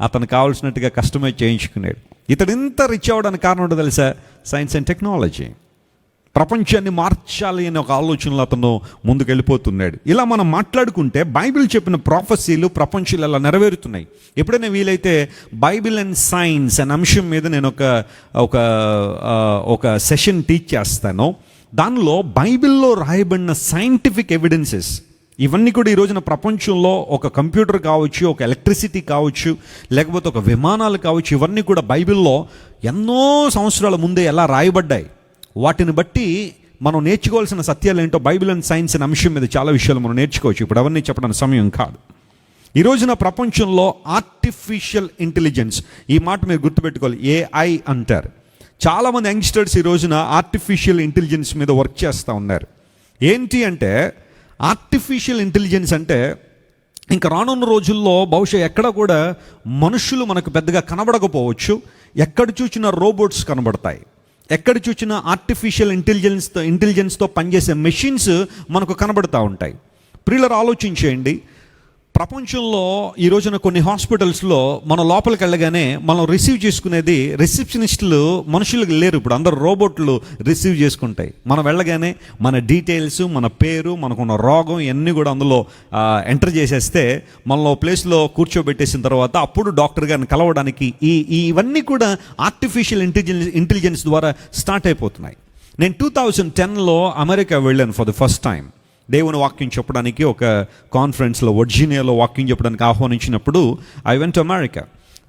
S2: అతను కావాల్సినట్టుగా కస్టమైజ్ చేయించుకున్నాడు. ఇతడు ఇంత రిచ్ అవ్వడానికి కారణం ఏంటో తెలుసా? Science and technology. ప్రపంచాన్ని మార్చాలి అనే ఒక ఆలోచనలో అతను ముందుకు వెళ్ళిపోతున్నాడు. ఇలా మనం మాట్లాడుకుంటే బైబిల్ చెప్పిన ప్రాఫెసీలు ప్రపంచంలో ఎలా నెరవేరుతున్నాయి. ఎప్పుడైనా వీలైతే బైబిల్ అండ్ సైన్స్ అనే అంశం మీద నేను ఒక సెషన్ టీచ్ చేస్తాను. దానిలో బైబిల్లో రాయబడిన సైంటిఫిక్ ఎవిడెన్సెస్ ఇవన్నీ కూడా ఈ రోజున ప్రపంచంలో ఒక కంప్యూటర్ కావచ్చు, ఒక ఎలక్ట్రిసిటీ కావచ్చు, లేకపోతే ఒక విమానాలు కావచ్చు, ఇవన్నీ కూడా బైబిల్లో ఎన్నో సంవత్సరాల ముందే ఎలా రాయబడ్డాయి. వాటిని బట్టి మనం నేర్చుకోవాల్సిన సత్యాలు ఏంటో బైబిల్ అండ్ సైన్స్ అనే అంశం మీద చాలా విషయాలు మనం నేర్చుకోవచ్చు. ఇప్పుడు అవన్నీ చెప్పడానికి సమయం కాదు. ఈ రోజున ప్రపంచంలో ఆర్టిఫిషియల్ ఇంటెలిజెన్స్, ఈ మాట మీరు గుర్తుపెట్టుకోవాలి, AI అంటారు. చాలామంది యంగ్స్టర్స్ ఈ రోజున ఆర్టిఫిషియల్ ఇంటెలిజెన్స్ మీద వర్క్ చేస్తూ ఉన్నారు. ఏంటి అంటే ఆర్టిఫిషియల్ ఇంటెలిజెన్స్ అంటే ఇంకా రానున్న రోజుల్లో బహుశా ఎక్కడ కూడా మనుషులు మనకు పెద్దగా కనబడకపోవచ్చు. ఎక్కడ చూసినా రోబోట్స్ కనబడతాయి. ఎక్కడ చూసినా ఆర్టిఫిషియల్ ఇంటెలిజెన్స్తో పనిచేసే మెషిన్స్ మనకు కనబడుతూ ఉంటాయి. ప్రియులారా, ఆలోచించేయండి.
S1: ప్రపంచంలో ఈ రోజున కొన్ని హాస్పిటల్స్లో మనం లోపలికి వెళ్ళగానే మనం రిసీవ్ చేసుకునేది రిసెప్షనిస్టులు మనుషులు లేరు. ఇప్పుడు అందరు రోబోట్లు రిసీవ్ చేసుకుంటాయి. మనం వెళ్ళగానే మన డీటెయిల్స్, మన పేరు, మనకున్న రోగం ఇవన్నీ కూడా అందులో ఎంటర్ చేసేస్తే మనలో ప్లేస్లో కూర్చోబెట్టేసిన తర్వాత అప్పుడు డాక్టర్ గారిని కలవడానికి ఇవన్నీ కూడా ఆర్టిఫిషియల్ ఇంటెలిజెన్స్ ద్వారా స్టార్ట్ అయిపోతున్నాయి. నేను 2010లో అమెరికా వెళ్ళాను ఫర్ ది ఫస్ట్ టైం. దేవుని వాక్యం చెప్పడానికి ఒక కాన్ఫరెన్స్లో వర్జీనియాలో వాక్యం చెప్పడానికి ఆహ్వానించినప్పుడు ఐ వెంట్ టు అమెరికా.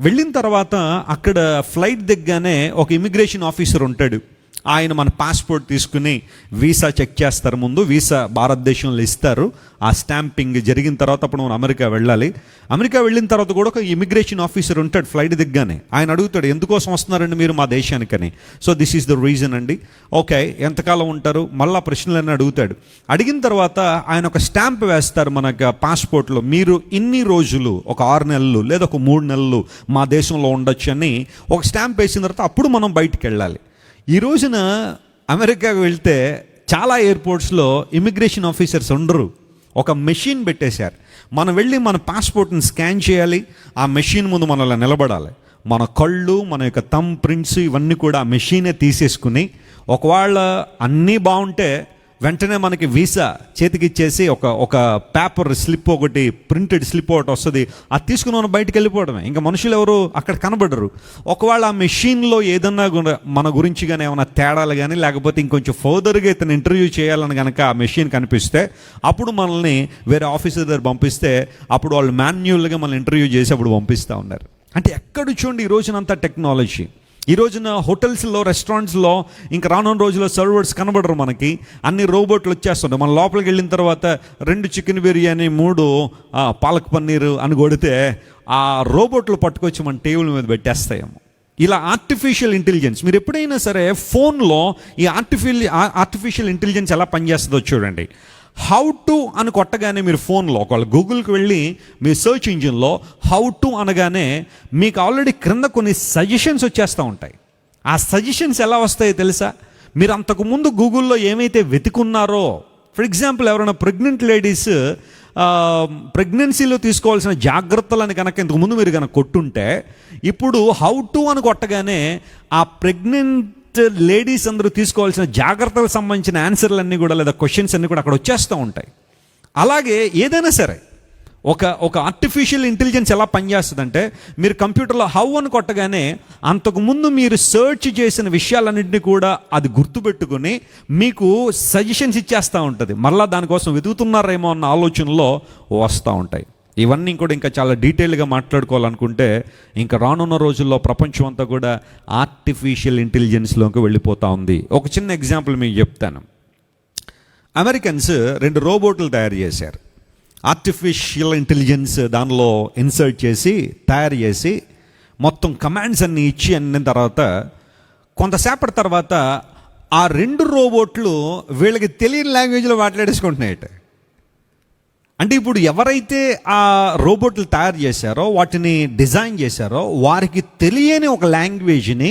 S1: వెళ్ళిన తర్వాత అక్కడ ఫ్లైట్ దిగ్గానే ఒక ఇమిగ్రేషన్ ఆఫీసర్ ఉంటాడు. ఆయన మన పాస్పోర్ట్ తీసుకుని వీసా చెక్ చేస్తారు. ముందు వీసా భారతదేశంలో ఇస్తారు. ఆ స్టాంపింగ్ జరిగిన తర్వాత అప్పుడు మనం అమెరికా వెళ్ళాలి. అమెరికా వెళ్ళిన తర్వాత కూడా ఒక ఇమిగ్రేషన్ ఆఫీసర్ ఉంటాడు ఫ్లైట్ దిగ్గానే. ఆయన అడుగుతాడు, ఎందుకోసం వస్తున్నారండి మీరు మా దేశానికని. So this is the reason అండి. ఓకే, ఎంతకాలం ఉంటారు, మళ్ళీ ప్రశ్నలన్నీ అడుగుతాడు. అడిగిన తర్వాత ఆయన ఒక స్టాంప్ వేస్తారు మనకు పాస్పోర్ట్లో, మీరు ఇన్ని రోజులు, ఒక 6 నెలలు లేదా ఒక 3 నెలలు మా దేశంలో ఉండొచ్చు అని ఒక స్టాంప్ వేసిన తర్వాత అప్పుడు మనం బయటికి వెళ్ళాలి. ఈ రోజున అమెరికాకు వెళ్తే చాలా ఎయిర్పోర్ట్స్లో ఇమిగ్రేషన్ ఆఫీసర్స్ ఉండరు. ఒక మెషిన్ పెట్టేశారు. మనం వెళ్ళి మన పాస్పోర్ట్ని స్కాన్ చేయాలి. ఆ మెషిన్ ముందు మనం అలా నిలబడాలి. మన కళ్ళు, మన యొక్క థంబ్ ప్రింట్స్ ఇవన్నీ కూడా ఆ మెషినే తీసేసుకుని, ఒకవేళ అన్నీ బాగుంటే వెంటనే మనకి వీసా చేతికి ఇచ్చేసి ఒక పేపర్ స్లిప్, ఒకటి ప్రింటెడ్ స్లిప్ ఒకటి వస్తుంది. అది తీసుకుని మనం బయటికి వెళ్ళిపోవడమే. ఇంకా మనుషులు ఎవరు అక్కడ కనబడరు. ఒకవేళ ఆ మెషిన్లో ఏదన్నా మన గురించి కానీ ఏమైనా తేడాలు కానీ, లేకపోతే ఇంకొంచెం ఫర్దర్గా ఇతను ఇంటర్వ్యూ చేయాలని కనుక ఆ మెషిన్ కనిపిస్తే అప్పుడు మనల్ని వేరే ఆఫీసర్ దగ్గర పంపిస్తే అప్పుడు వాళ్ళు మాన్యువల్గా మనల్ని ఇంటర్వ్యూ చేసి అప్పుడు పంపిస్తూ ఉన్నారు. అంటే ఎక్కడ చూడండి ఈ రోజునంతా టెక్నాలజీ. ఈ రోజున హోటల్స్లో, రెస్టారెంట్స్లో ఇంకా రానున్న రోజుల్లో సర్వర్స్ కనబడరు మనకి. అన్ని రోబోట్లు వచ్చేస్తుంటాయి. మన లోపలికి వెళ్ళిన తర్వాత 2 చికెన్ బిర్యానీ, 3 పాలక్ పన్నీరు అని కొడితే ఆ రోబోట్లు పట్టుకొచ్చి మన టేబుల్ మీద పెట్టేస్తాయేమో. ఇలా ఆర్టిఫిషియల్ ఇంటెలిజెన్స్, మీరు ఎప్పుడైనా సరే ఫోన్లో ఈ ఆర్టిఫిషియల్ ఇంటెలిజెన్స్ ఎలా పనిచేస్తుందో చూడండి. హౌ టు అని కొట్టగానే మీరు ఫోన్లో ఒకవేళ గూగుల్కి వెళ్ళి మీ సెర్చ్ ఇంజిన్లో హౌ టు అనగానే మీకు ఆల్రెడీ క్రింద కొన్ని సజెషన్స్ వచ్చేస్తూ ఉంటాయి. ఆ సజెషన్స్ ఎలా వస్తాయో తెలుసా? మీరు అంతకుముందు గూగుల్లో ఏమైతే వెతుకున్నారో, ఫర్ ఎగ్జాంపుల్ ఎవరైనా ప్రెగ్నెంట్ లేడీస్ ప్రెగ్నెన్సీలో తీసుకోవాల్సిన జాగ్రత్తలని కనుక ఇంతకుముందు మీరు కనుక కొట్టుంటే, ఇప్పుడు హౌ టు అని కొట్టగానే ఆ ప్రెగ్నెంట్ లేడీస్ అందరూ తీసుకోవాల్సిన జాగ్రత్తలకు సంబంధించిన ఆన్సర్లన్నీ కూడా, లేదా క్వశ్చన్స్ అన్నీ కూడా అక్కడ వచ్చేస్తూ ఉంటాయి. అలాగే ఏదైనా సరే ఒక ఆర్టిఫిషియల్ ఇంటెలిజెన్స్ ఎలా పనిచేస్తుందంటే, మీరు కంప్యూటర్లో హౌ అని కొట్టగానే అంతకుముందు మీరు సెర్చ్ చేసిన విషయాలన్నింటినీ కూడా అది గుర్తుపెట్టుకుని మీకు సజెషన్స్ ఇచ్చేస్తూ ఉంటుంది. మళ్ళీ దానికోసం వెతుకుతున్నారేమో అన్న ఆలోచనలో వస్తూ ఉంటాయి. ఇవన్నీ కూడా ఇంకా చాలా డీటెయిల్గా మాట్లాడుకోవాలనుకుంటే ఇంకా రానున్న రోజుల్లో ప్రపంచం అంతా కూడా ఆర్టిఫిషియల్ ఇంటెలిజెన్స్లోకి వెళ్ళిపోతూ ఉంది. ఒక చిన్న ఎగ్జాంపుల్ మీకు చెప్తాను. అమెరికన్స్ 2 రోబోట్లు తయారు చేశారు. ఆర్టిఫిషియల్ ఇంటెలిజెన్స్ దానిలో ఇన్సర్ట్ చేసి తయారు చేసి మొత్తం కమాండ్స్ అన్నీ ఇచ్చి అన్న తర్వాత కొంతసేపటి తర్వాత ఆ 2 రోబోట్లు వీళ్ళకి తెలియని లాంగ్వేజ్లో మాట్లాడేసుకుంటున్నాయట. అంటే ఇప్పుడు ఎవరైతే ఆ రోబోట్లు తయారు చేశారో, వాటిని డిజైన్ చేశారో, వారికి తెలియని ఒక లాంగ్వేజ్ని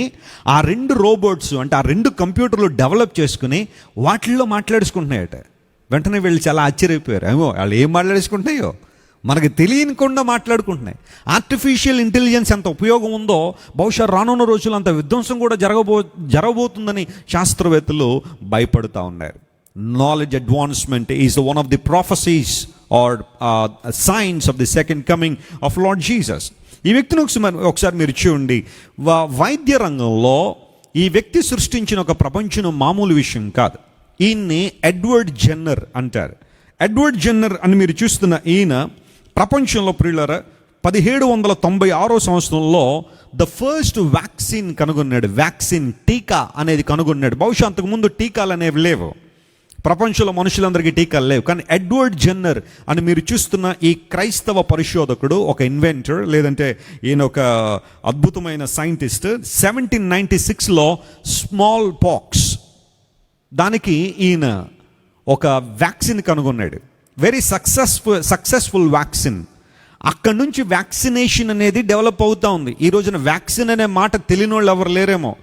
S1: ఆ 2 రోబోట్స్, అంటే ఆ 2 కంప్యూటర్లు డెవలప్ చేసుకుని వాటిల్లో మాట్లాడుకుంటున్నాయట. వెంటనే వీళ్ళు చాలా ఆశ్చర్యపోయారు. ఏమో వాళ్ళు ఏం మాట్లాడేసుకుంటున్నాయో మనకు తెలియకుండా మాట్లాడుకుంటున్నాయి. ఆర్టిఫిషియల్ ఇంటెలిజెన్స్ ఎంత ఉపయోగం ఉందో బహుశా రానున్న రోజులు అంత విధ్వంసం కూడా జరగబోతుందని శాస్త్రవేత్తలు భయపడుతూ ఉన్నారు. Knowledge advancement is one of the prophecies or signs of the second coming of Lord Jesus. ఈ వ్యక్తిని ఒకసారి మీరు చూడండి. వైద్య రంగంలో ఈ వ్యక్తి సృష్టించిన ఒక ప్రపంచం మామూలు విషయం కాదు. ఈయన్ని ఎడ్వర్డ్ జెన్నర్ అంటారు. ఎడ్వర్డ్ జెన్నర్ అని మీరు చూస్తున్న ఈయన ప్రపంచంలో ప్రియులారా 1796 సంవత్సరంలో ద ఫస్ట్ వ్యాక్సిన్ కనుగొన్నాడు. వ్యాక్సిన్, టీకా అనేది కనుగొన్నాడు. బహుశా అంతకుముందు టీకాలు అనేవి లేవు, ప్రపంచంలో మనుషులందరికీ టీకాలు లేవు. కానీ ఎడ్వర్డ్ జెన్నర్ అని మీరు చూస్తున్న ఈ క్రైస్తవ పరిశోధకుడు, ఒక ఇన్వెంటర్, లేదంటే ఈయన ఒక అద్భుతమైన సైంటిస్ట్, 1796లో స్మాల్ పాక్స్ దానికి ఈయన ఒక వ్యాక్సిన్ కనుగొన్నాడు. Very successful vaccine. అక్కడి నుంచి వ్యాక్సినేషన్ అనేది డెవలప్ అవుతూ ఉంది. ఈ రోజున వ్యాక్సిన్ అనే మాట తెలియని వాళ్ళు ఎవరు లేరేమో.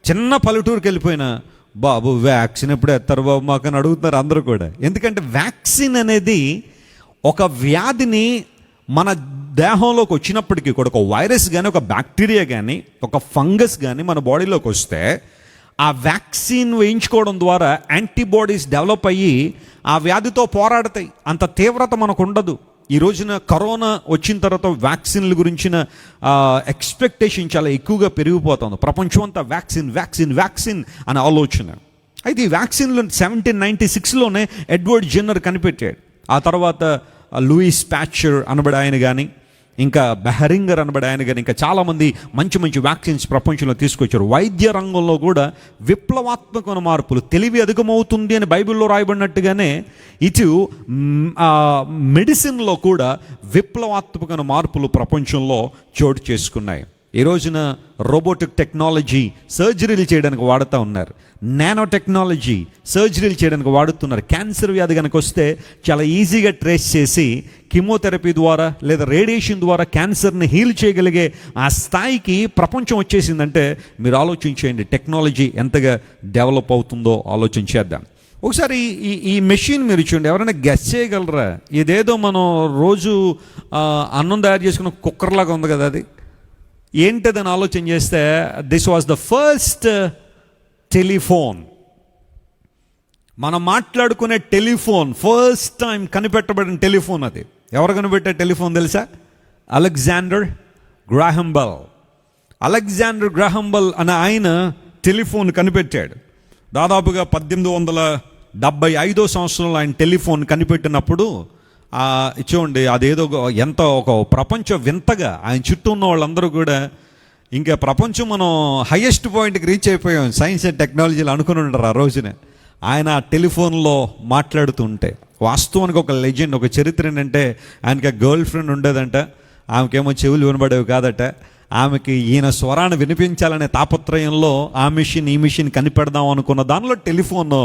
S1: చిన్న పల్లెటూరుకి వెళ్ళిపోయినా బాబు వ్యాక్సిన్ ఎప్పుడు ఎత్తారు బాబు మాకు అని అడుగుతున్నారు అందరూ కూడా. ఎందుకంటే వ్యాక్సిన్ అనేది ఒక వ్యాధిని
S2: మన దేహంలోకి వచ్చినప్పటికీ కూడా ఒక వైరస్ కానీ, ఒక బ్యాక్టీరియా కానీ, ఒక ఫంగస్ కానీ మన బాడీలోకి వస్తే ఆ వ్యాక్సిన్ వేయించుకోవడం ద్వారా యాంటీబాడీస్ డెవలప్ అయ్యి ఆ వ్యాధితో పోరాడతాయి. అంత తీవ్రత మనకు ఉండదు. ఈ రోజున కరోనా వచ్చిన తర్వాత వ్యాక్సిన్ల గురించిన ఎక్స్పెక్టేషన్ చాలా ఎక్కువగా పెరిగిపోతుంది. ప్రపంచం అంతా వ్యాక్సిన్ వ్యాక్సిన్ వ్యాక్సిన్ అనే ఆలోచన. అయితే ఈ వ్యాక్సిన్లు 1796లోనే ఎడ్వర్డ్ జెన్నర్ కనిపెట్టాడు. ఆ తర్వాత లూయిస్ ప్యాచర్ అనబడి ఆయన కానీ, ఇంకా బెహరింగర్ అనబడి ఆయన కానీ, ఇంకా చాలామంది మంచి మంచి వ్యాక్సిన్స్ ప్రపంచంలో తీసుకొచ్చారు. వైద్య రంగంలో కూడా విప్లవాత్మకమైన మార్పులు. తెలివి అధికమవుతుంది అని బైబిల్లో రాయబడినట్టుగానే ఇటు మెడిసిన్లో కూడా విప్లవాత్మకమైన మార్పులు ప్రపంచంలో చోటు చేసుకున్నాయి. ఈ రోజున రోబోటిక్ టెక్నాలజీ సర్జరీలు చేయడానికి వాడుతూ ఉన్నారు. నానో టెక్నాలజీ సర్జరీలు చేయడానికి వాడుతున్నారు. క్యాన్సర్ వ్యాధి కనుక వస్తే చాలా ఈజీగా ట్రేస్ చేసి కీమోథెరపీ ద్వారా లేదా రేడియేషన్ ద్వారా క్యాన్సర్ని హీల్ చేయగలిగే ఆ స్థాయికి ప్రపంచం వచ్చేసిందంటే మీరు ఆలోచించేయండి టెక్నాలజీ ఎంతగా డెవలప్ అవుతుందో ఆలోచించేద్దాం. ఒకసారి ఈ మెషిన్ మీరు చూడండి, ఎవరైనా గెస్ చేయగలరా? ఇదేదో మనం రోజు అన్నం తయారు చేసుకున్న కుక్కర్లాగా ఉంది కదా, అది ఏంటదని ఆలోచన చేస్తే this was the first telephone. మనం మాట్లాడుకునే టెలిఫోన్ ఫస్ట్ టైం కనిపెట్టబడిన టెలిఫోన్. అది ఎవరు కనిపెట్టే టెలిఫోన్ తెలుసా? Alexander Graham bell. Alexander Graham bell అనే ఆయన టెలిఫోన్ కనిపెట్టాడు. దాదాపుగా 1875 సంవత్సరంలో ఆయన టెలిఫోన్ కనిపెట్టినప్పుడు చూడండి, అదేదో ఎంత ఒక ప్రపంచ వింతగా ఆయన చుట్టూ ఉన్న వాళ్ళందరూ కూడా ఇంకా ప్రపంచం మనం హయ్యెస్ట్ పాయింట్కి రీచ్ అయిపోయాం సైన్స్ అండ్ టెక్నాలజీలు అనుకుని ఉంటారు ఆ రోజున. ఆయన ఆ టెలిఫోన్లో మాట్లాడుతుంటే వాస్తవానికి ఒక లెజెండ్, ఒక చరిత్ర ఏంటంటే ఆయనకి గర్ల్ ఫ్రెండ్ ఉండేదంట. ఆమెకేమో చెవులు వినబడేవి కాదట. ఆమెకి ఈయన స్వరాన్ని వినిపించాలనే తాపత్రయంలో ఆ మిషన్ ఈ మిషన్ కనిపెడదాం అనుకున్న దానిలో టెలిఫోన్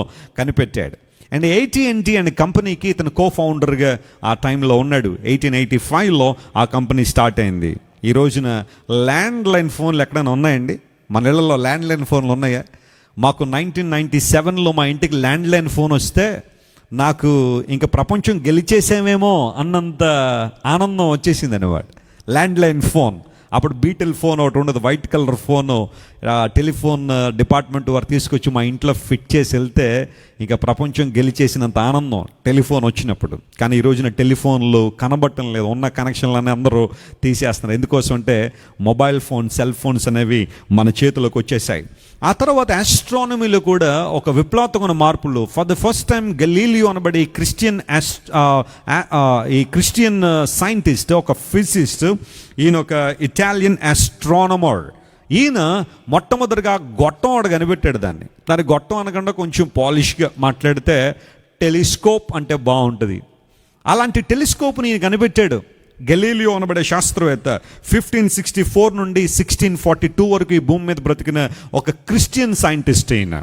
S2: కనిపెట్టాడు. అండ్ AT&T అనే కంపెనీకి ఇతను కో-ఫౌండర్గా ఆ టైంలో ఉన్నాడు. 1885లో ఆ కంపెనీ స్టార్ట్ అయింది. ఈ రోజున ల్యాండ్లైన్ ఫోన్లు ఎక్కడైనా ఉన్నాయండి? మన ఇళ్లలో ల్యాండ్లైన్ ఫోన్లు ఉన్నాయా? మాకు 1997లో మా ఇంటికి ల్యాండ్లైన్ ఫోన్ వస్తే నాకు ఇంకా ప్రపంచం గెలిచేసామేమో అన్నంత ఆనందం వచ్చేసింది అనేవాడు. ల్యాండ్లైన్ ఫోన్ అప్పుడు బీటెల్ ఫోన్ ఒకటి ఉండదు, white colour phone. Telephone department వారు తీసుకొచ్చి మా ఇంట్లో ఫిట్ చేసి వెళ్తే ఇంకా ప్రపంచం గెలిచేసినంత ఆనందం టెలిఫోన్ వచ్చినప్పుడు. కానీ ఈ రోజున టెలిఫోన్లు కనబట్టం లేదు, ఉన్న కనెక్షన్లన్నీ అందరూ తీసేస్తున్నారు. ఎందుకోసం అంటే మొబైల్ ఫోన్, సెల్ ఫోన్స్ అనేవి మన చేతిలోకి వచ్చేసాయి. ఆ తర్వాత ఆస్ట్రానమీలో కూడా ఒక విప్లవాత్మకమైన మార్పులు. For the first time Galileo అనబడి ఈ క్రిస్టియన్ సైంటిస్ట్, ఒక ఫిజిసిస్ట్, ఈయన ఒక ఇటాలియన్ ఆస్ట్రానమర్. ఈయన మొట్టమొదటిగా గొట్టం ఒకటి కనిపెట్టాడు. దాని గొట్టం అనకుండా కొంచెం పాలిష్గా మాట్లాడితే టెలిస్కోప్ అంటే బాగుంటుంది. అలాంటి టెలిస్కోప్ని ఈయన కనిపెట్టాడు. గలీలియో అనబడే శాస్త్రవేత్త 1564 నుండి 1642 వరకు ఈ భూమి మీద బ్రతికిన ఒక క్రిస్టియన్ సైంటిస్ట్ అయిన.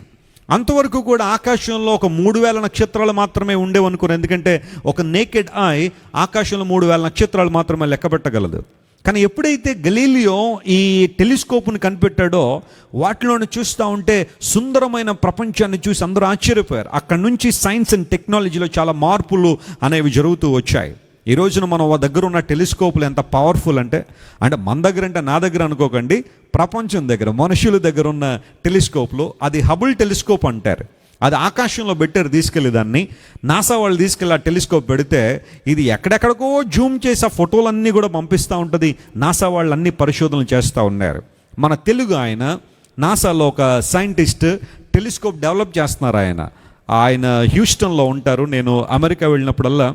S2: అంతవరకు కూడా ఆకాశంలో ఒక 3000 నక్షత్రాలు మాత్రమే ఉండేవనుకోరు. ఎందుకంటే ఒక నేకెడ్ ఐ ఆకాశంలో 3000 నక్షత్రాలు మాత్రమే లెక్క పెట్టగలదు. కానీ ఎప్పుడైతే గలీలియో ఈ టెలిస్కోప్ని కనిపెట్టాడో వాటిలోని చూస్తూ ఉంటే సుందరమైన ప్రపంచాన్ని చూసి అందరూ ఆశ్చర్యపోయారు. అక్కడి నుంచి సైన్స్ అండ్ టెక్నాలజీలో చాలా మార్పులు అనేవి జరుగుతూ వచ్చాయి. ఈ రోజున మన దగ్గర ఉన్న టెలిస్కోపులు ఎంత పవర్ఫుల్ అంటే మన దగ్గర అంటే నా దగ్గర అనుకోకండి, ప్రపంచం దగ్గర మనుషుల దగ్గర ఉన్న టెలిస్కోప్లు, అది హబుల్ టెలిస్కోప్ అంటారు. అది ఆకాశంలో పెట్టారు తీసుకెళ్ళి. దాన్ని నాసా వాళ్ళు తీసుకెళ్ళి ఆ టెలిస్కోప్ పెడితే ఇది ఎక్కడెక్కడికో జూమ్ చేసి ఆ ఫోటోలన్నీ కూడా పంపిస్తూ ఉంటుంది. నాసా వాళ్ళు అన్ని పరిశోధనలు చేస్తూ ఉన్నారు. మన తెలుగు ఆయన నాసాలో ఒక సైంటిస్ట్ టెలిస్కోప్ డెవలప్ చేస్తున్నారు. ఆయన హ్యూస్టన్లో ఉంటారు. నేను అమెరికా వెళ్ళినప్పుడల్లా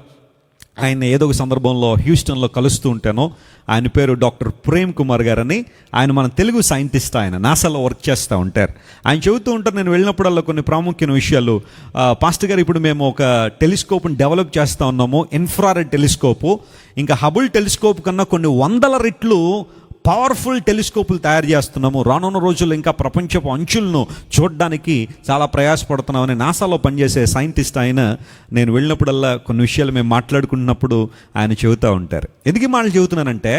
S2: ఆయన ఏదో ఒక సందర్భంలో హ్యూస్టన్లో కలుస్తూ ఉంటాను. ఆయన పేరు డాక్టర్ ప్రేమ్ కుమార్ గారని. ఆయన మన తెలుగు సైంటిస్ట్. ఆయన నాసాలో వర్క్ చేస్తూ ఉంటారు. ఆయన చెబుతూ ఉంటారు, నేను వెళ్ళినప్పుడల్లా కొన్ని ప్రాముఖ్యమైన విషయాలు. పాస్టర్ గారు, ఇప్పుడు మేము ఒక టెలిస్కోప్ని డెవలప్ చేస్తూ ఉన్నాము, ఇన్ఫ్రారెడ్ టెలిస్కోపు. ఇంకా హబుల్ టెలిస్కోప్ కన్నా కొన్ని 100 రెట్లు పవర్ఫుల్ టెలిస్కోపులు తయారు చేస్తున్నాము. రానున్న రోజుల్లో ఇంకా ప్రపంచపు అంచులను చూడడానికి చాలా ప్రయాసపడుతున్నామని నాసాలో పనిచేసే సైంటిస్ట్ ఆయన, నేను వెళ్ళినప్పుడల్లా కొన్ని విషయాలు మేము మాట్లాడుకుంటున్నప్పుడు ఆయన చెబుతూ ఉంటారు. ఎందుకు ఈ మాటలు చెబుతున్నానంటే,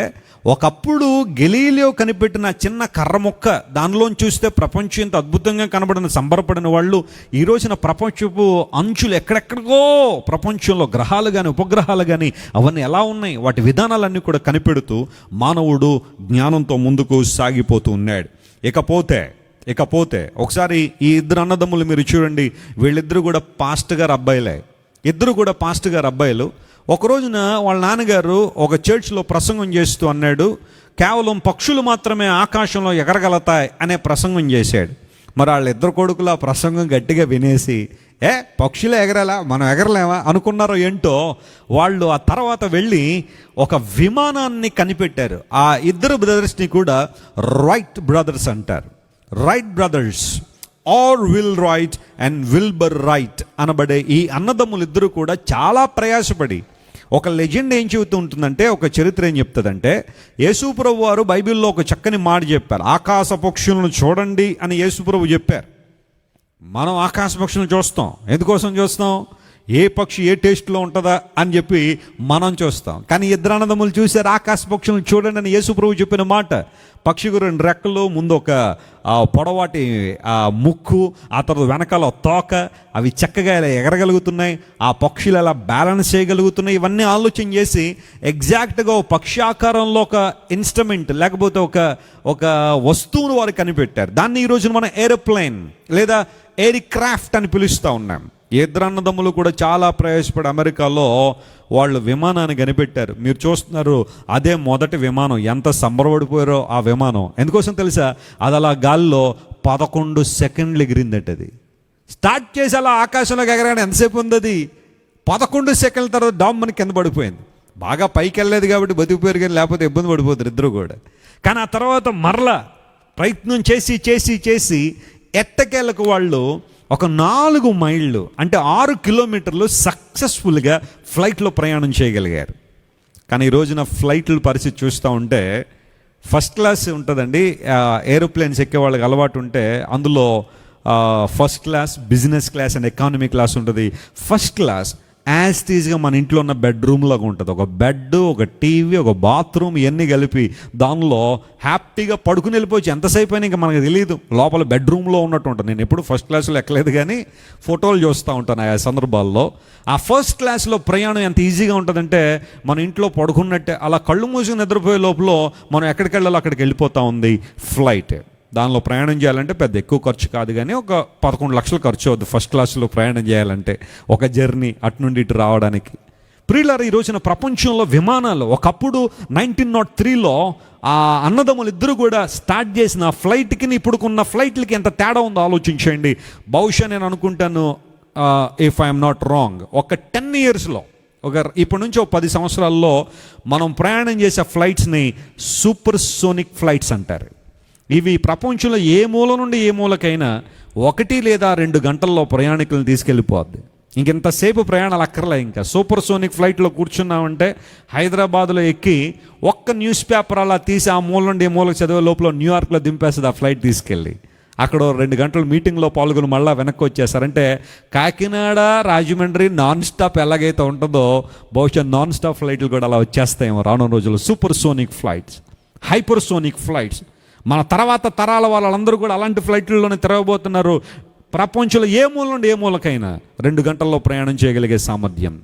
S2: ఒకప్పుడు గెలీలియో కనిపెట్టిన చిన్న కర్ర మొక్క, దానిలోంచి చూస్తే ప్రపంచం ఇంత అద్భుతంగా కనబడిన సంబరపడిన వాళ్ళు ఈ రోజున ప్రపంచపు అంచులు ఎక్కడెక్కడికో ప్రపంచంలో గ్రహాలు కానీ ఉపగ్రహాలు కానీ అవన్నీ ఎలా ఉన్నాయి, వాటి విధానాలన్నీ కూడా కనిపెడుతూ మానవుడు జ్ఞానంతో ముందుకు సాగిపోతూ ఉన్నాడు. ఇకపోతే ఒకసారి ఈ ఇద్దరు అన్నదమ్ములు మీరు చూడండి, వీళ్ళిద్దరూ కూడా పాస్టర్ గారు అబ్బాయిలే, ఇద్దరు కూడా పాస్టర్ గారు అబ్బాయిలు. ఒక రోజున వాళ్ళ నాన్నగారు ఒక చర్చ్లో ప్రసంగం చేస్తూ అన్నాడు, కేవలం పక్షులు మాత్రమే ఆకాశంలో ఎగరగలుగుతాయి అనే ప్రసంగం చేశాడు. మరి వాళ్ళిద్దరు కొడుకులు ఆ ప్రసంగం గట్టిగా వినేసి, పక్షులే ఎగరాలా, మనం ఎగరలేమా అనుకున్నారో ఏంటో, వాళ్ళు ఆ తర్వాత వెళ్ళి ఒక విమానాన్ని కనిపెట్టారు. ఆ ఇద్దరు బ్రదర్స్ని కూడా రైట్ బ్రదర్స్ అంటారు. Wright brothers Orville Wright and Wilbur Wright అనబడే ఈ అన్నదమ్ములు ఇద్దరు కూడా చాలా ప్రయాసపడి, ఒక లెజెండ్ ఏం చెబుతూ ఉంటుందంటే, ఒక చరిత్ర ఏం చెప్తుందంటే, యేసుప్రభు వారు బైబిల్లో ఒక చక్కని మాట చెప్పారు. ఆకాశ పక్షులను చూడండి అని యేసుప్రభు చెప్పారు. మనం ఆకాశ పక్షులను చూస్తాం. ఎందుకోసం చూస్తాం? ఏ పక్షి ఏ టేస్ట్లో ఉంటుందా అని చెప్పి మనం చూస్తాం. కానీ ఇద్దరు అన్నదమ్ములు చూశారు, ఆకాశ పక్షులను చూడండి అని యేసుప్రభు చెప్పిన మాట. పక్షికి 2 రెక్కలు, ముందు ఒక పొడవాటి ముక్కు, ఆ తర్వాత వెనకాల తోక, అవి చక్కగా ఇలా ఎగరగలుగుతున్నాయి, ఆ పక్షులు ఎలా బ్యాలెన్స్ చేయగలుగుతున్నాయి. ఇవన్నీ ఆలోచన చేసి ఎగ్జాక్ట్గా ఒక పక్షి ఆకారంలో ఒక ఇన్స్ట్రుమెంట్ లేకపోతే ఒక వస్తువును వారు కనిపెట్టారు. దాన్ని ఈరోజు మనం ఏరోప్లేన్ లేదా ఎయిర్ క్రాఫ్ట్ అని పిలుస్తూ ఉన్నాం. ఇద్దరు అన్నదమ్ములు కూడా చాలా ప్రయాసపడి అమెరికాలో వాళ్ళు విమానాన్ని కనిపెట్టారు. మీరు చూస్తున్నారు, అదే మొదటి విమానం. ఎంత సంబరపడిపోయారో ఆ విమానం. ఎందుకోసం తెలుసా? అది అలా గాల్లో 11 సెకండ్లు ఎగిరిందట. అది స్టార్ట్ చేసి అలా ఆకాశంలోకి ఎగరగానే ఎంతసేపు ఉంది? అది 11 సెకండ్ల తర్వాత డామ్మని కింద పడిపోయింది. బాగా పైకి వెళ్ళలేదు కాబట్టి బతికిపోయారు, కానీ లేకపోతే ఇబ్బంది పడిపోతారు ఇద్దరు కూడా. కానీ ఆ తర్వాత మరలా ప్రయత్నం చేసి చేసి చేసి ఎట్టకేలకు వాళ్ళు ఒక 4 మైళ్ళు అంటే 6 కిలోమీటర్లు సక్సెస్ఫుల్గా ఫ్లైట్లో ప్రయాణం చేయగలిగారు. కానీ ఈ రోజున ఫ్లైట్ల పరిస్థితి చూస్తూ ఉంటే, ఫస్ట్ క్లాస్ ఉంటుందండి, ఏరోప్లేన్స్ ఎక్కే వాళ్ళకి అలవాటు ఉంటే అందులో first class, business class and economy class ఉంటుంది. ఫస్ట్ క్లాస్ యాజ్ టీజ్గా మన ఇంట్లో ఉన్న బెడ్రూమ్ లాగా ఉంటుంది. ఒక బెడ్, ఒక టీవీ, ఒక బాత్రూమ్, ఇవన్నీ కలిపి దానిలో హ్యాపీగా పడుకుని వెళ్ళిపోవచ్చు. ఎంతసేపు అయినా ఇంకా మనకు తెలియదు, లోపల బెడ్రూమ్లో ఉన్నట్టు ఉంటుంది. నేను ఎప్పుడు ఫస్ట్ క్లాస్లో ఎక్కలేదు, కానీ ఫోటోలు చూస్తూ ఉంటాను ఆ సందర్భాల్లో. ఆ ఫస్ట్ క్లాస్లో ప్రయాణం ఎంత ఈజీగా ఉంటుందంటే, మన ఇంట్లో పడుకున్నట్టే అలా కళ్ళు మూసుకుని నిద్రపోయే లోపల మనం ఎక్కడికి వెళ్ళాలో అక్కడికి వెళ్ళిపోతూ ఉంది ఫ్లైట్. దానిలో ప్రయాణం చేయాలంటే పెద్ద ఎక్కువ ఖర్చు కాదు, కానీ ఒక 11 లక్షలు ఖర్చు అవుద్ది ఫస్ట్ క్లాస్లో ప్రయాణం చేయాలంటే, ఒక జర్నీ అటు నుండి ఇటు రావడానికి. ప్రియులారా, ఈ రోజున ప్రపంచంలో విమానాలు, ఒకప్పుడు 1903లో ఆ అన్నదమ్ములు ఇద్దరు కూడా స్టార్ట్ చేసిన ఫ్లైట్కి ఇప్పుడుకున్న ఫ్లైట్లకి ఎంత తేడా ఉందో ఆలోచించండి. బహుశా నేను అనుకుంటాను, ఇఫ్ ఐఎమ్ నాట్ రాంగ్, ఒక 10 ఇయర్స్లో, ఇప్పటి నుంచి 10 సంవత్సరాల్లో మనం ప్రయాణం చేసే ఫ్లైట్స్ని సూపర్ సోనిక్ ఫ్లైట్స్ అంటారు. ఇవి ప్రపంచంలో ఏ మూల నుండి ఏ మూలకైనా 1 లేదా 2 గంటల్లో ప్రయాణికులను తీసుకెళ్ళిపోద్ది. ఇంకెంతసేపు ప్రయాణాలు అక్కర్లే. ఇంకా సూపర్ సోనిక్ ఫ్లైట్లో కూర్చున్నామంటే హైదరాబాద్లో ఎక్కి ఒక్క న్యూస్ పేపర్ అలా తీసి ఆ మూల నుండి ఏ మూలకు చదివే లోపల న్యూయార్క్లో దింపేస్తుంది ఆ ఫ్లైట్ తీసుకెళ్ళి. అక్కడ 2 గంటలు మీటింగ్లో పాల్గొని మళ్ళీ వెనక్కి వచ్చేసారంటే, కాకినాడ రాజమండ్రి నాన్ స్టాప్ ఎలాగైతే ఉంటుందో, బహుశా నాన్ స్టాప్ ఫ్లైట్లు కూడా అలా వచ్చేస్తాయేమో రానున్న రోజుల్లో. Super sonic flights, hyper sonic flights. మన తర్వాత తరాల వాళ్ళందరూ కూడా అలాంటి ఫ్లైట్లలోనే తిరగబోతున్నారు. ప్రపంచంలో ఏ మూల నుండి ఏ మూలకైనా 2 గంటల్లో ప్రయాణం చేయగలిగే సామర్థ్యం.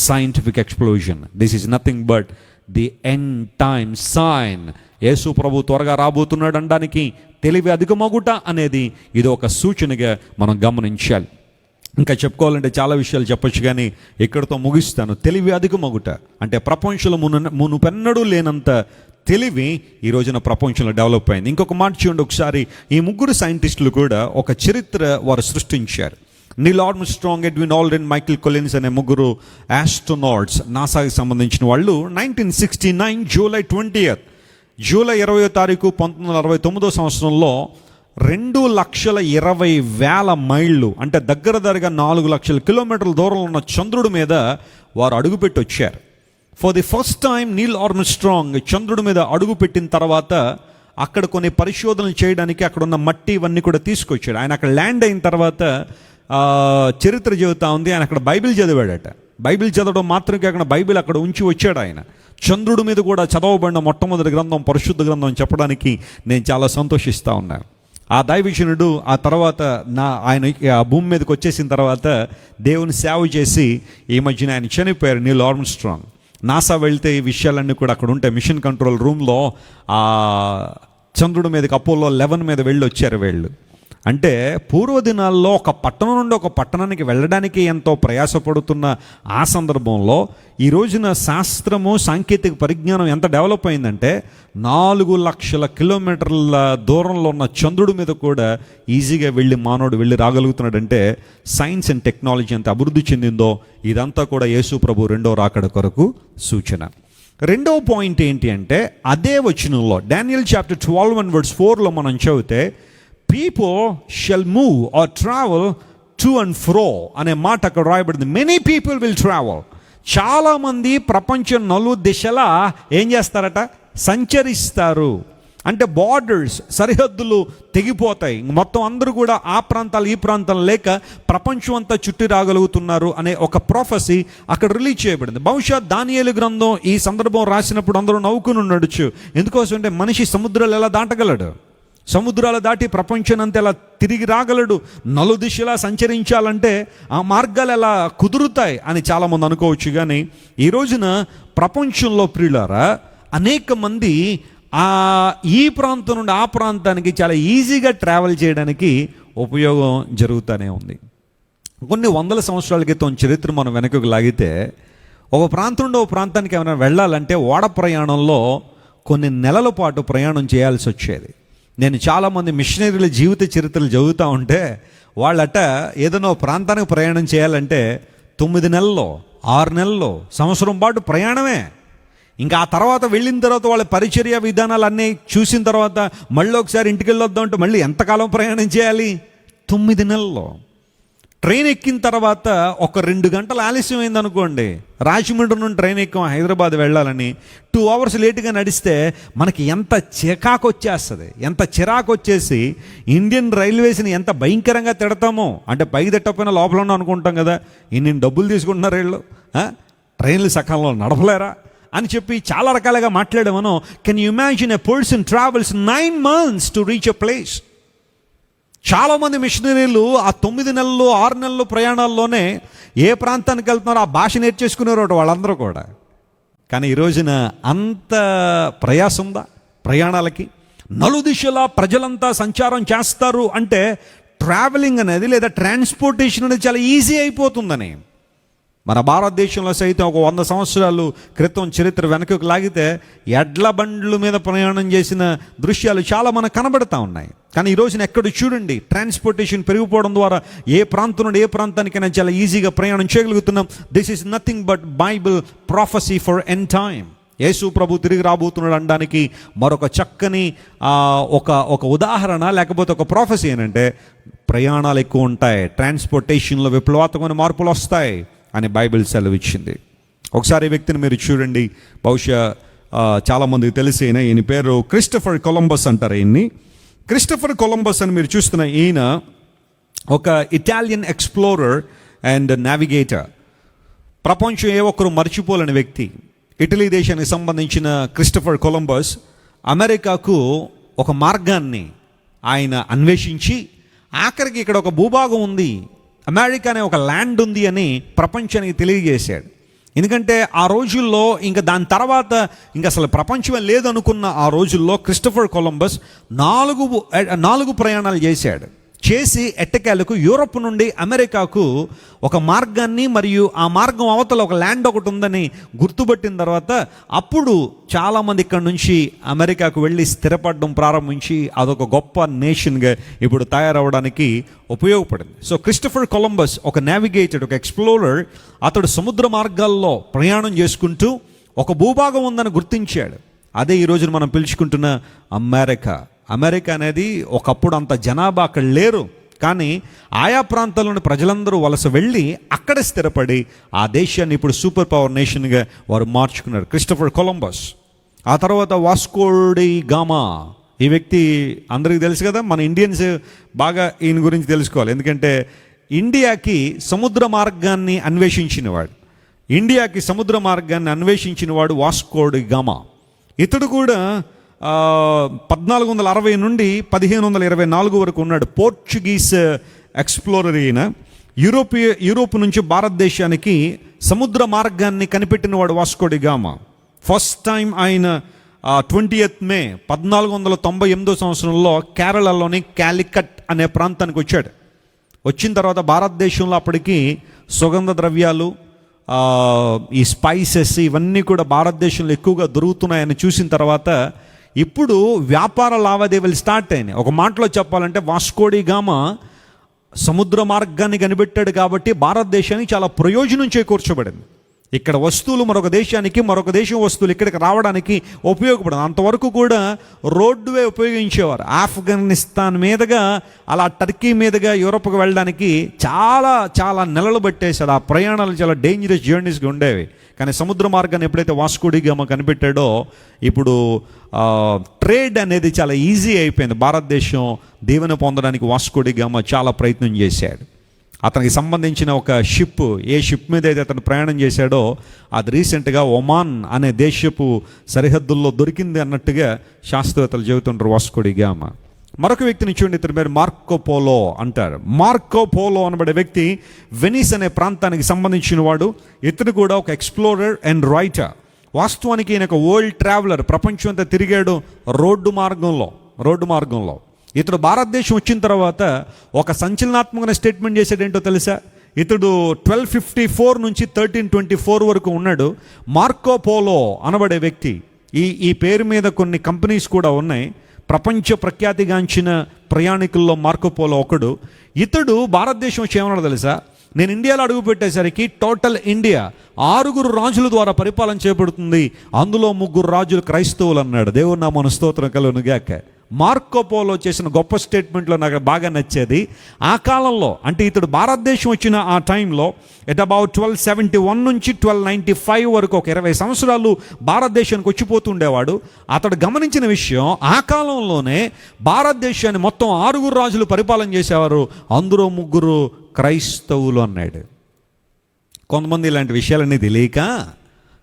S2: Scientific explosion. This is nothing but the end time sign. యేసు ప్రభు త్వరగా రాబోతున్నాడు అనడానికి తెలివి అధికమగుట అనేది ఇది ఒక సూచనగా మనం గమనించాలి. ఇంకా చెప్పుకోవాలంటే చాలా విషయాలు చెప్పొచ్చు, కానీ ఇక్కడితో ముగిస్తాను. తెలివి అధికమగుట అంటే ప్రపంచంలో మునుపెన్నడూ లేనంత తెలివి ఈ రోజున ప్రపంచంలో డెవలప్ అయింది. ఇంకొక మాట చూడండి ఒకసారి. ఈ 3 సైంటిస్టులు కూడా ఒక చరిత్ర వారు సృష్టించారు. Neel Armstrong, Edwin Aldrin, Michael Collins అనే 3 ఆస్ట్రోనాట్స్, నాసాకి సంబంధించిన వాళ్ళు 1969 జూలై 20th, జూలై 20వ తారీఖు 1969 సంవత్సరంలో 2,20,000 మైళ్ళు అంటే దగ్గర 4 లక్షల కిలోమీటర్ల దూరంలో ఉన్న చంద్రుడి మీద వారు అడుగుపెట్టి వచ్చారు. For the first time Neel Armstrong చంద్రుడి మీద అడుగు పెట్టిన తర్వాత అక్కడ కొన్ని పరిశోధనలు చేయడానికి అక్కడ ఉన్న మట్టి ఇవన్నీ కూడా తీసుకొచ్చాడు. ఆయన అక్కడ ల్యాండ్ అయిన తర్వాత చరిత్ర చెబుతా ఉంది, ఆయన అక్కడ బైబిల్ చదివాడట. బైబిల్ చదవడం మాత్రమే కాకుండా బైబిల్ అక్కడ ఉంచి వచ్చాడు ఆయన. చంద్రుడి మీద కూడా చదవబడిన మొట్టమొదటి గ్రంథం పరిశుద్ధ గ్రంథం చెప్పడానికి నేను చాలా సంతోషిస్తూ ఉన్నాను. ఆ దైవజనుడు ఆ తర్వాత ఆయన ఆ భూమి మీదకి వచ్చేసిన తర్వాత దేవుని సేవ చేసి ఈ మధ్యన ఆయన చనిపోయారు, నీల్ ఆర్మ్స్ట్రాంగ్. నాసా వెళ్తే ఈ విషయాలన్నీ కూడా అక్కడ ఉంటాయి. మిషన్ కంట్రోల్ రూమ్లో ఆ చంద్రుడి మీదకి అపోలో 11 మీద వెళ్ళి వచ్చారు వీళ్ళు. అంటే పూర్వదినాల్లో ఒక పట్టణం నుండి ఒక పట్టణానికి వెళ్ళడానికి ఎంతో ప్రయాసపడుతున్న ఆ సందర్భంలో ఈ రోజున శాస్త్రము సాంకేతిక పరిజ్ఞానం ఎంత డెవలప్ అయిందంటే 4 లక్షల కిలోమీటర్ల దూరంలో ఉన్న చంద్రుడి మీద కూడా ఈజీగా మానవుడు వెళ్ళి రాగలుగుతున్నాడంటే సైన్స్ అండ్ టెక్నాలజీ ఎంత అభివృద్ధి చెందిందో ఇదంతా కూడా యేసు ప్రభు రెండో రాకడ కొరకు సూచన. రెండవ పాయింట్ ఏంటి అంటే అదే వచనంలో డానియల్ చాప్టర్ 12:4 మనం చదివితే people shell move or travel to and fro అనే మాట అక్కడ రాయబడింది. Many people will travel. చాలామంది ప్రపంచం నలుదిశలా ఏం చేస్తారట, సంచరిస్తారు. అంటే బార్డర్స్, సరిహద్దులు తెగిపోతాయి. మొత్తం అందరూ కూడా ఆ ప్రాంతాలు ఈ ప్రాంతాలు లేక ప్రపంచం అంతా చుట్టి రాగలుగుతున్నారు అనే ఒక ప్రొఫెసీ అక్కడ రిలీజ్ చేయబడింది. బహుశా దానియేలు గ్రంథం ఈ సందర్భం రాసినప్పుడు అందరూ నవ్వుకుని ఉండొచ్చు. ఎందుకోసం అంటే మనిషి సముద్రాలు ఎలా దాటగలడు, సముద్రాలు దాటి ప్రపంచానంతా ఎలా తిరిగి రాగలడు, నలుదిశలా సంచరించాలంటే ఆ మార్గాలు ఎలా కుదురుతాయి అని చాలామంది అనుకోవచ్చు. కానీ ఈ రోజున ప్రపంచంలో ప్రియులారా అనేక మంది ఈ ప్రాంతం నుండి ఆ ప్రాంతానికి చాలా ఈజీగా ట్రావెల్ చేయడానికి ఉపయోగం జరుగుతూనే ఉంది. కొన్ని వందల సంవత్సరాల క్రితం చరిత్ర మనం వెనకకు లాగితే ఒక ప్రాంతం నుండి ఒక ప్రాంతానికి ఏమైనా వెళ్ళాలంటే ఓడ ప్రయాణంలో కొన్ని నెలల పాటు ప్రయాణం చేయాల్సి వచ్చేది. నేను చాలామంది మిషనరీల జీవిత చరిత్రలు చదువుతూ ఉంటే వాళ్ళట ఏదైనా ప్రాంతానికి ప్రయాణం చేయాలంటే 9 నెలల్లో 6 నెలల్లో సంవత్సరం పాటు ప్రయాణమే. ఇంకా ఆ తర్వాత వెళ్ళిన తర్వాత వాళ్ళ పరిచర్య విధానాలు అన్నీ చూసిన తర్వాత మళ్ళీ ఒకసారి ఇంటికి వెళ్ళొద్దాం అంటే మళ్ళీ ఎంతకాలం ప్రయాణం చేయాలి, 9 నెలల్లో. ట్రైన్ ఎక్కిన తర్వాత ఒక 2 గంటలు ఆలస్యం అయిందనుకోండి, రాజమండ్రి నుండి ట్రైన్ ఎక్కాం హైదరాబాద్ వెళ్ళాలని 2 అవర్స్ లేటుగా నడిస్తే మనకి ఎంత చికాకు వచ్చేస్తుంది, ఎంత చిరాకు వచ్చేసి ఇండియన్ రైల్వేస్ని ఎంత భయంకరంగా తిడతామో. అంటే పైకి తిట్టకపోయినా లోపల ఉన్నాం అనుకుంటాం కదా, ఇన్ని డబ్బులు తీసుకుంటున్నారు వీళ్ళు, ట్రైన్లు సకాలంలో నడపలేరా అని చెప్పి చాలా రకాలుగా మాట్లాడామను. Can you imagine a person travels 9 months to reach a place. చాలామంది మిషనరీలు ఆ 9 నెలలు 6 నెలలు ప్రయాణాల్లోనే ఏ ప్రాంతానికి వెళ్తున్నారో ఆ భాష నేర్చేసుకునేవారు వాళ్ళందరూ కూడా. కానీ ఈ రోజున అంత ప్రయాసం ఉందా ప్రయాణాలకి? నలుదిశలా ప్రజలంతా సంచారం చేస్తారు అంటే ట్రావెలింగ్ అనేది లేదా ట్రాన్స్పోర్టేషన్ అనేది చాలా ఈజీ అయిపోతుందని. మన భారతదేశంలో సైతం ఒక 100 సంవత్సరాలు క్రితం చరిత్ర వెనకకు లాగితే ఎడ్ల బండ్ల మీద ప్రయాణం చేసిన దృశ్యాలు చాలా మనకు కనబడతా ఉన్నాయి. కానీ ఈ రోజున ఎక్కడ చూడండి ట్రాన్స్పోర్టేషన్ పెరిగిపోవడం ద్వారా ఏ ప్రాంతం నుండి ఏ ప్రాంతానికైనా చాలా ఈజీగా ప్రయాణం చేయగలుగుతున్నాం. This is nothing but Bible prophecy for end time. యేసు ప్రభు తిరిగి రాబోతున్నాడు అనడానికి మరొక చక్కని ఒక ఉదాహరణ లేకపోతే ఒక ప్రాఫెసీ ఏంటంటే ప్రయాణాలు ఎక్కువ ఉంటాయి, ట్రాన్స్పోర్టేషన్లో విప్లవాత్మకమైన మార్పులు వస్తాయి అని బైబిల్ సెలవిచ్చింది. ఒకసారి ఈ వ్యక్తిని మీరు చూడండి, బహుశా చాలామందికి తెలిసి ఈయన పేరు క్రిస్టఫర్ కొలంబస్ అంటారు. ఈయన్ని క్రిస్టఫర్ కొలంబస్ అని మీరు చూస్తున్న ఈయన ఒక ఇటాలియన్ ఎక్స్ప్లోరర్ అండ్ నావిగేటర్. ప్రపంచం ఏ ఒక్కరు మర్చిపోలేని వ్యక్తి. ఇటలీ దేశానికి సంబంధించిన క్రిస్టఫర్ కొలంబస్ అమెరికాకు ఒక మార్గాన్ని ఆయన అన్వేషించి ఆఖరికి ఇక్కడ ఒక భూభాగం ఉంది, అమెరికా అనే ఒక ల్యాండ్ ఉంది అని ప్రపంచానికి తెలియజేశాడు. ఎందుకంటే ఆ రోజుల్లో ఇంకా దాని తర్వాత ఇంకా అసలు ప్రపంచమే లేదనుకున్న ఆ రోజుల్లో క్రిస్టఫర్ కొలంబస్ 4 ప్రయాణాలు చేసి ఎట్టకేలకు యూరప్ నుండి అమెరికాకు ఒక మార్గాన్ని మరియు ఆ మార్గం అవతల ఒక ల్యాండ్ ఒకటి ఉందని గుర్తుపట్టిన తర్వాత అప్పుడు చాలామంది ఇక్కడ నుంచి అమెరికాకు వెళ్ళి స్థిరపడడం ప్రారంభించి అదొక గొప్ప నేషన్గా ఇప్పుడు తయారవడానికి ఉపయోగపడింది. సో క్రిస్టఫర్ కొలంబస్ ఒక నావిగేటర్, ఒక ఎక్స్ప్లోరర్. అతడు సముద్ర మార్గాల్లో ప్రయాణం చేసుకుంటూ ఒక భూభాగం ఉందని గుర్తించాడు. అదే ఈరోజు మనం పిలుచుకుంటున్న అమెరికా. అమెరికా అనేది ఒకప్పుడు అంత జనాభా అక్కడ లేరు, కానీ ఆయా ప్రాంతాల్లోని ప్రజలందరూ వలస వెళ్ళి అక్కడ స్థిరపడి ఆ దేశాన్ని ఇప్పుడు సూపర్ పవర్ నేషన్గా వారు మార్చుకున్నారు. క్రిస్టఫర్ కొలంబస్, ఆ తర్వాత వాస్కోడి గామా. ఈ వ్యక్తి అందరికీ తెలుసు కదా, మన ఇండియన్స్ బాగా ఈయన గురించి తెలుసుకోవాలి. ఎందుకంటే ఇండియాకి సముద్ర మార్గాన్ని అన్వేషించినవాడు. ఇండియాకి సముద్ర మార్గాన్ని అన్వేషించినవాడు వాస్కోడి గామా. ఇతడు కూడా 1460 నుండి 1524 వరకు ఉన్నాడు. పోర్చుగీస్ ఎక్స్ప్లోరర్ అయిన యూరోప్ నుంచి భారతదేశానికి సముద్ర మార్గాన్ని కనిపెట్టినవాడు వాస్కోడి గామా. ఫస్ట్ టైం ఆయన 20th May 1498 సంవత్సరంలో కేరళలోని కాలికట్ అనే ప్రాంతానికి వచ్చాడు. వచ్చిన తర్వాత భారతదేశంలో అప్పటికి సుగంధ ద్రవ్యాలు, ఈ స్పైసెస్ ఇవన్నీ కూడా భారతదేశంలో ఎక్కువగా దొరుకుతున్నాయని చూసిన తర్వాత ఇప్పుడు వ్యాపార లావాదేవీలు స్టార్ట్ అయినాయి. ఒక మాటలో చెప్పాలంటే వాస్కోడి గామా సముద్ర మార్గాన్ని కనిపెట్టాడు కాబట్టి భారతదేశానికి చాలా ప్రయోజనం చేకూర్చబడింది. ఇక్కడ వస్తువులు మరొక దేశానికి, మరొక దేశం వస్తువులు ఇక్కడికి రావడానికి ఉపయోగపడింది. అంతవరకు కూడా రోడ్డువే ఉపయోగించేవారు. ఆఫ్ఘనిస్తాన్ మీదుగా అలా టర్కీ మీదుగా యూరోప్కి వెళ్ళడానికి చాలా చాలా నెలలు పట్టేశాడు. ఆ ప్రయాణాలు చాలా డేంజరస్ జర్నీస్గా ఉండేవి. కానీ సముద్ర మార్గాన్ని ఎప్పుడైతే వాస్కోడి గామా కనిపెట్టాడో ఇప్పుడు ట్రేడ్ అనేది చాలా ఈజీ అయిపోయింది. భారతదేశం దీవెన పొందడానికి వాస్కోడి గామా చాలా ప్రయత్నం చేశాడు. అతనికి సంబంధించిన ఒక షిప్, ఏ షిప్ మీద అయితే అతను ప్రయాణం చేశాడో అది రీసెంట్గా ఒమాన్ అనే దేశపు సరిహద్దుల్లో దొరికింది అన్నట్టుగా శాస్త్రవేత్తలు చెబుతుంటారు వాస్కోడి గామా. మరొక వ్యక్తిని చూడండి, ఇతని పేరు మార్కో పోలో అంటారు. మార్కో పోలో అనబడే వ్యక్తి వెనిస్ అనే ప్రాంతానికి సంబంధించిన వాడు. ఇతడు కూడా ఒక ఎక్స్ప్లోరర్ అండ్ రైటర్. వాస్తవానికి ఈయన ఒక వరల్డ్ ట్రావెలర్, ప్రపంచం అంతా తిరిగాడు రోడ్డు మార్గంలో. ఇతడు భారతదేశం వచ్చిన తర్వాత ఒక సంచలనాత్మకమైన స్టేట్మెంట్ చేసేటేంటో తెలుసా? ఇతడు 1254 నుంచి 1324 వరకు ఉన్నాడు. మార్కో పోలో అనబడే వ్యక్తి, ఈ పేరు మీద కొన్ని కంపెనీస్ కూడా ఉన్నాయి. ప్రపంచ ప్రఖ్యాతిగాంచిన ప్రయాణికుల్లో మార్కో పోలో ఒకడు. ఇతడు భారతదేశం వచ్చి ఏమన్నాడు తెలుసా? నేను ఇండియాలో అడుగు పెట్టేసరికి టోటల్ ఇండియా 6 రాజుల ద్వారా పరిపాలన చేయబడుతుంది, అందులో 3 రాజులు క్రైస్తవులు అన్నాడు. దేవుని నామమున స్తోత్రం కలుగును గాక. మార్కో పోలో చేసిన గొప్ప స్టేట్మెంట్లో నాకు బాగా నచ్చేది, ఆ కాలంలో అంటే ఇతడు భారతదేశం వచ్చిన ఆ టైంలో ఎట్ అబౌట్ 1271 నుంచి 1295 వరకు ఒక 20 సంవత్సరాలు భారతదేశానికి వచ్చిపోతుండేవాడు. అతడు గమనించిన విషయం, ఆ కాలంలోనే భారతదేశాన్ని మొత్తం 6 రాజులు పరిపాలన చేసేవారు, అందులో 3 క్రైస్తవులు అన్నాడు. కొంతమంది ఇలాంటి విషయాలన్నీ తెలియక